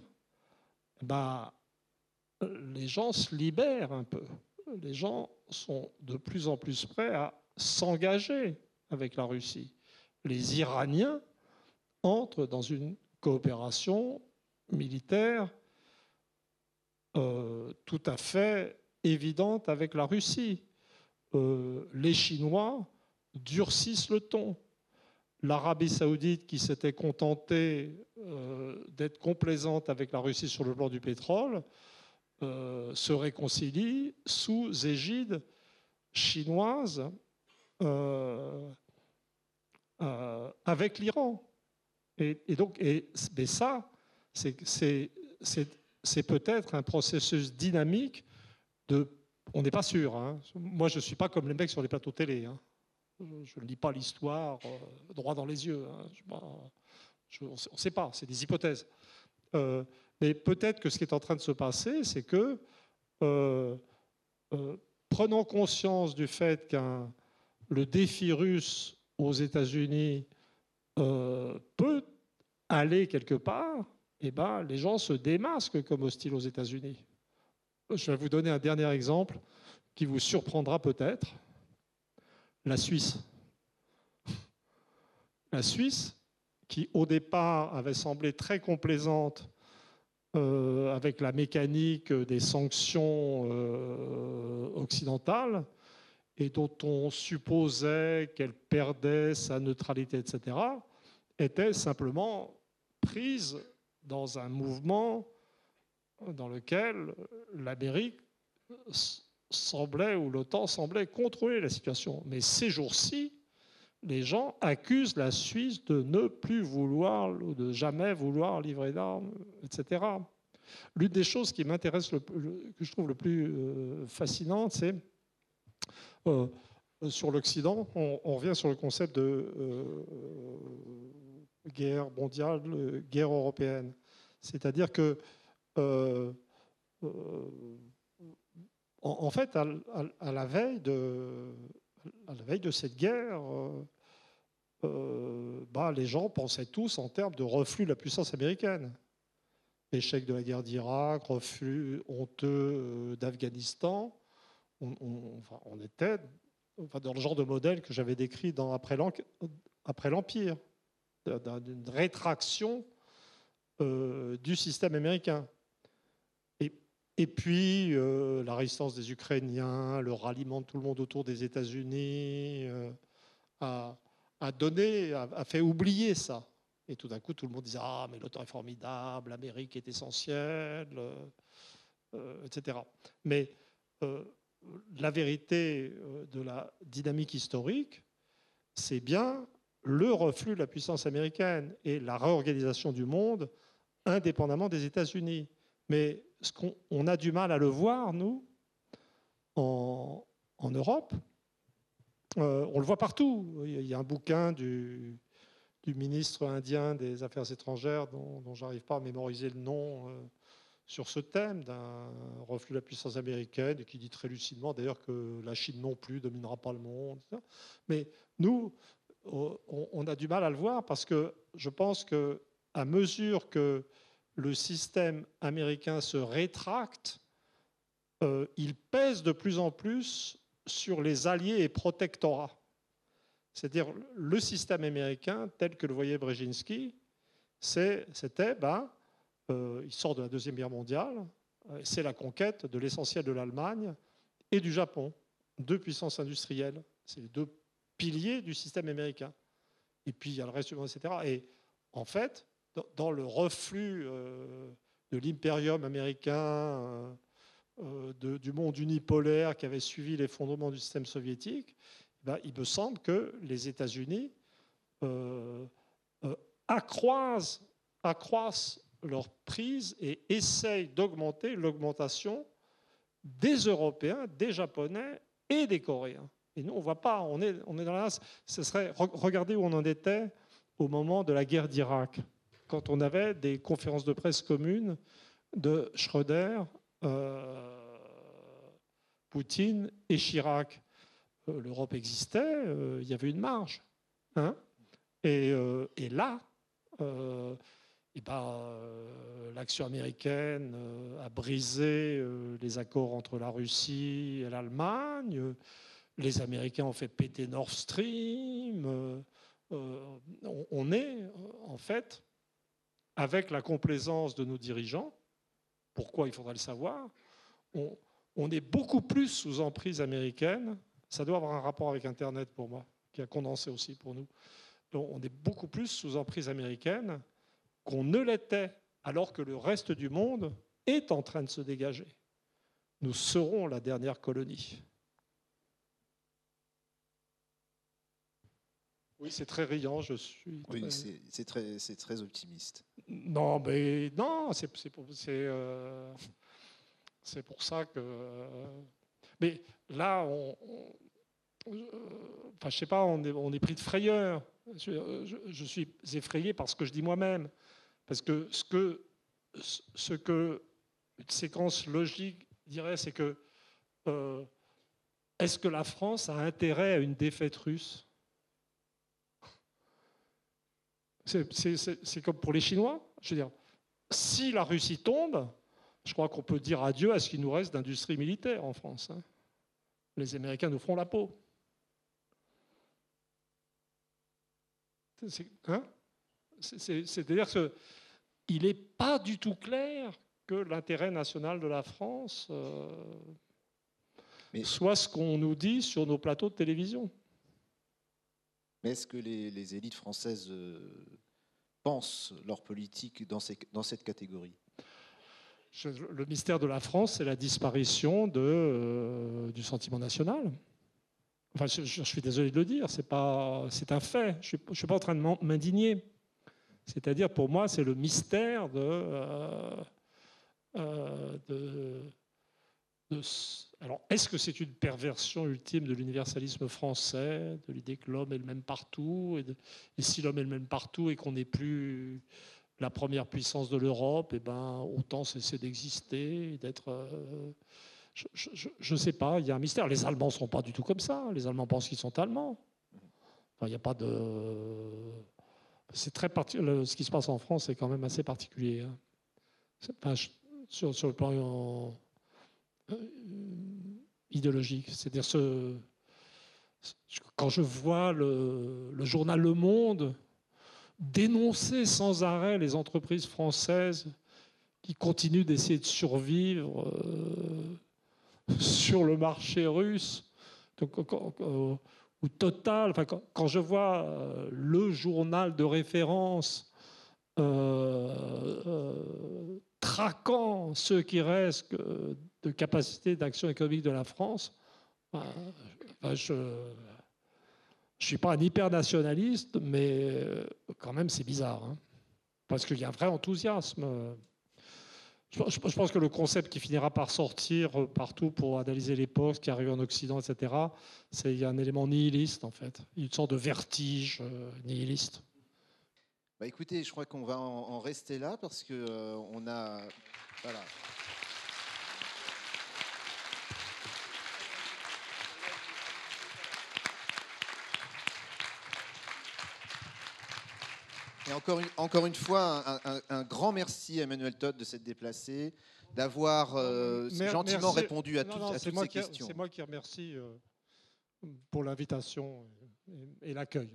les gens se libèrent un peu. Les gens sont de plus en plus prêts à s'engager avec la Russie. Les Iraniens entrent dans une coopération militaire tout à fait évidente avec la Russie. Les Chinois durcissent le ton. L'Arabie saoudite, qui s'était contentée d'être complaisante avec la Russie sur le plan du pétrole, se réconcilie sous égide chinoise avec l'Iran. Mais ça, c'est peut-être un processus dynamique de... On n'est pas sûr. Hein. Moi, je ne suis pas comme les mecs sur les plateaux télé. Hein. Je ne lis pas l'histoire droit dans les yeux. Hein. On ne sait pas, c'est des hypothèses. Mais peut-être que ce qui est en train de se passer, c'est que, prenant conscience du fait que le défi russe aux États-Unis peut aller quelque part, eh ben, les gens se démasquent comme hostiles aux États-Unis. Je vais vous donner un dernier exemple qui vous surprendra peut-être. La Suisse. La Suisse, qui au départ avait semblé très complaisante avec la mécanique des sanctions occidentales et dont on supposait qu'elle perdait sa neutralité, etc., était simplement prise dans un mouvement dans lequel l'Amérique semblait, ou l'OTAN semblait contrôler la situation. Mais ces jours-ci, les gens accusent la Suisse de ne plus vouloir, ou de jamais vouloir livrer d'armes, etc. L'une des choses qui m'intéresse, que je trouve le plus fascinante, c'est sur l'Occident, on revient sur le concept de guerre mondiale, guerre européenne. C'est-à-dire que, en fait, à la veille de cette guerre, les gens pensaient tous en termes de reflux de la puissance américaine. Échec de la guerre d'Irak, reflux honteux d'Afghanistan. On était dans le genre de modèle que j'avais décrit après l'Empire, d'une rétraction du système américain. Et puis, la résistance des Ukrainiens, le ralliement de tout le monde autour des États-Unis a fait oublier ça. Et tout d'un coup, tout le monde disait « Ah, mais l'OTAN est formidable, l'Amérique est essentielle, etc. » Mais la vérité de la dynamique historique, c'est bien le reflux de la puissance américaine et la réorganisation du monde indépendamment des États-Unis. Mais ce qu'on a du mal à le voir, nous, en Europe, on le voit partout. Il y a un bouquin du ministre indien des Affaires étrangères, dont je n'arrive pas à mémoriser le nom, sur ce thème d'un reflux de la puissance américaine, et qui dit très lucidement d'ailleurs que la Chine non plus ne dominera pas le monde. Mais nous, on a du mal à le voir parce que je pense qu'à mesure que le système américain se rétracte, il pèse de plus en plus sur les alliés et protectorats. C'est-à-dire le système américain, tel que le voyait Brzezinski, c'était, il sort de la Deuxième Guerre mondiale, c'est la conquête de l'essentiel de l'Allemagne et du Japon, deux puissances industrielles. C'est les deux piliers du système américain. Et puis il y a le reste du monde, etc. Et en fait, dans le reflux de l'impérium américain du monde unipolaire qui avait suivi l'effondrement du système soviétique, il me semble que les États-Unis accroissent leur prise et essayent d'augmenter l'augmentation des Européens, des Japonais et des Coréens. Et nous, on ne voit pas, on est dans la... Regardez où on en était au moment de la guerre d'Irak, quand on avait des conférences de presse communes de Schröder, Poutine et Chirac. L'Europe existait, il y avait une marge. Hein, et là, l'action américaine a brisé les accords entre la Russie et l'Allemagne. Les Américains ont fait péter Nord Stream. On est, en fait, avec la complaisance de nos dirigeants, pourquoi il faudrait le savoir, on est beaucoup plus sous emprise américaine. Ça doit avoir un rapport avec Internet pour moi, qui a condensé aussi pour nous. Donc, on est beaucoup plus sous emprise américaine qu'on ne l'était, alors que le reste du monde est en train de se dégager. Nous serons la dernière colonie. Oui, c'est très riant, je suis... Oui, c'est très optimiste. Non, mais non, c'est pour ça que... Mais là, je sais pas, on est pris de frayeur. Je suis effrayé par ce que je dis moi-même. Parce que ce que une séquence logique dirait, c'est que est-ce que la France a intérêt à une défaite russe ? C'est comme pour les Chinois. Je veux dire, si la Russie tombe, je crois qu'on peut dire adieu à ce qu'il nous reste d'industrie militaire en France. Hein. Les Américains nous feront la peau. C'est-à-dire qu'il n'est pas du tout clair que l'intérêt national de la France soit ce qu'on nous dit sur nos plateaux de télévision. Mais est-ce que les élites françaises pensent leur politique dans cette catégorie ? Le mystère de la France, c'est la disparition du sentiment national. Enfin, je suis désolé de le dire, c'est un fait. Je ne suis pas en train de m'indigner. C'est-à-dire, pour moi, c'est le mystère alors, est-ce que c'est une perversion ultime de l'universalisme français, de l'idée que l'homme est le même partout, et si l'homme est le même partout et qu'on n'est plus la première puissance de l'Europe, eh ben, autant cesser d'exister, d'être... je ne sais pas, il y a un mystère. Les Allemands ne sont pas du tout comme ça. Les Allemands pensent qu'ils sont Allemands. Enfin, il n'y a pas de... C'est très ce qui se passe en France est quand même assez particulier. Hein. Enfin, sur le plan idéologique. C'est-à-dire, quand je vois le journal Le Monde dénoncer sans arrêt les entreprises françaises qui continuent d'essayer de survivre sur le marché russe, ou Total, enfin, quand je vois le journal de référence traquant ceux qui restent de capacité d'action économique de la France, je ne suis pas un hyper-nationaliste, mais quand même c'est bizarre. Hein, parce qu'il y a un vrai enthousiasme. Je pense que le concept qui finira par sortir partout pour analyser les postes qui arrivent en Occident, etc., il y a un élément nihiliste, en fait. Une sorte de vertige nihiliste. Bah écoutez, je crois qu'on va en rester là parce que on a... Voilà. Et encore une fois, un grand merci à Emmanuel Todt de s'être déplacé, d'avoir gentiment répondu à toutes ces questions. C'est moi qui remercie pour l'invitation et l'accueil.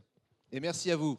Et merci à vous.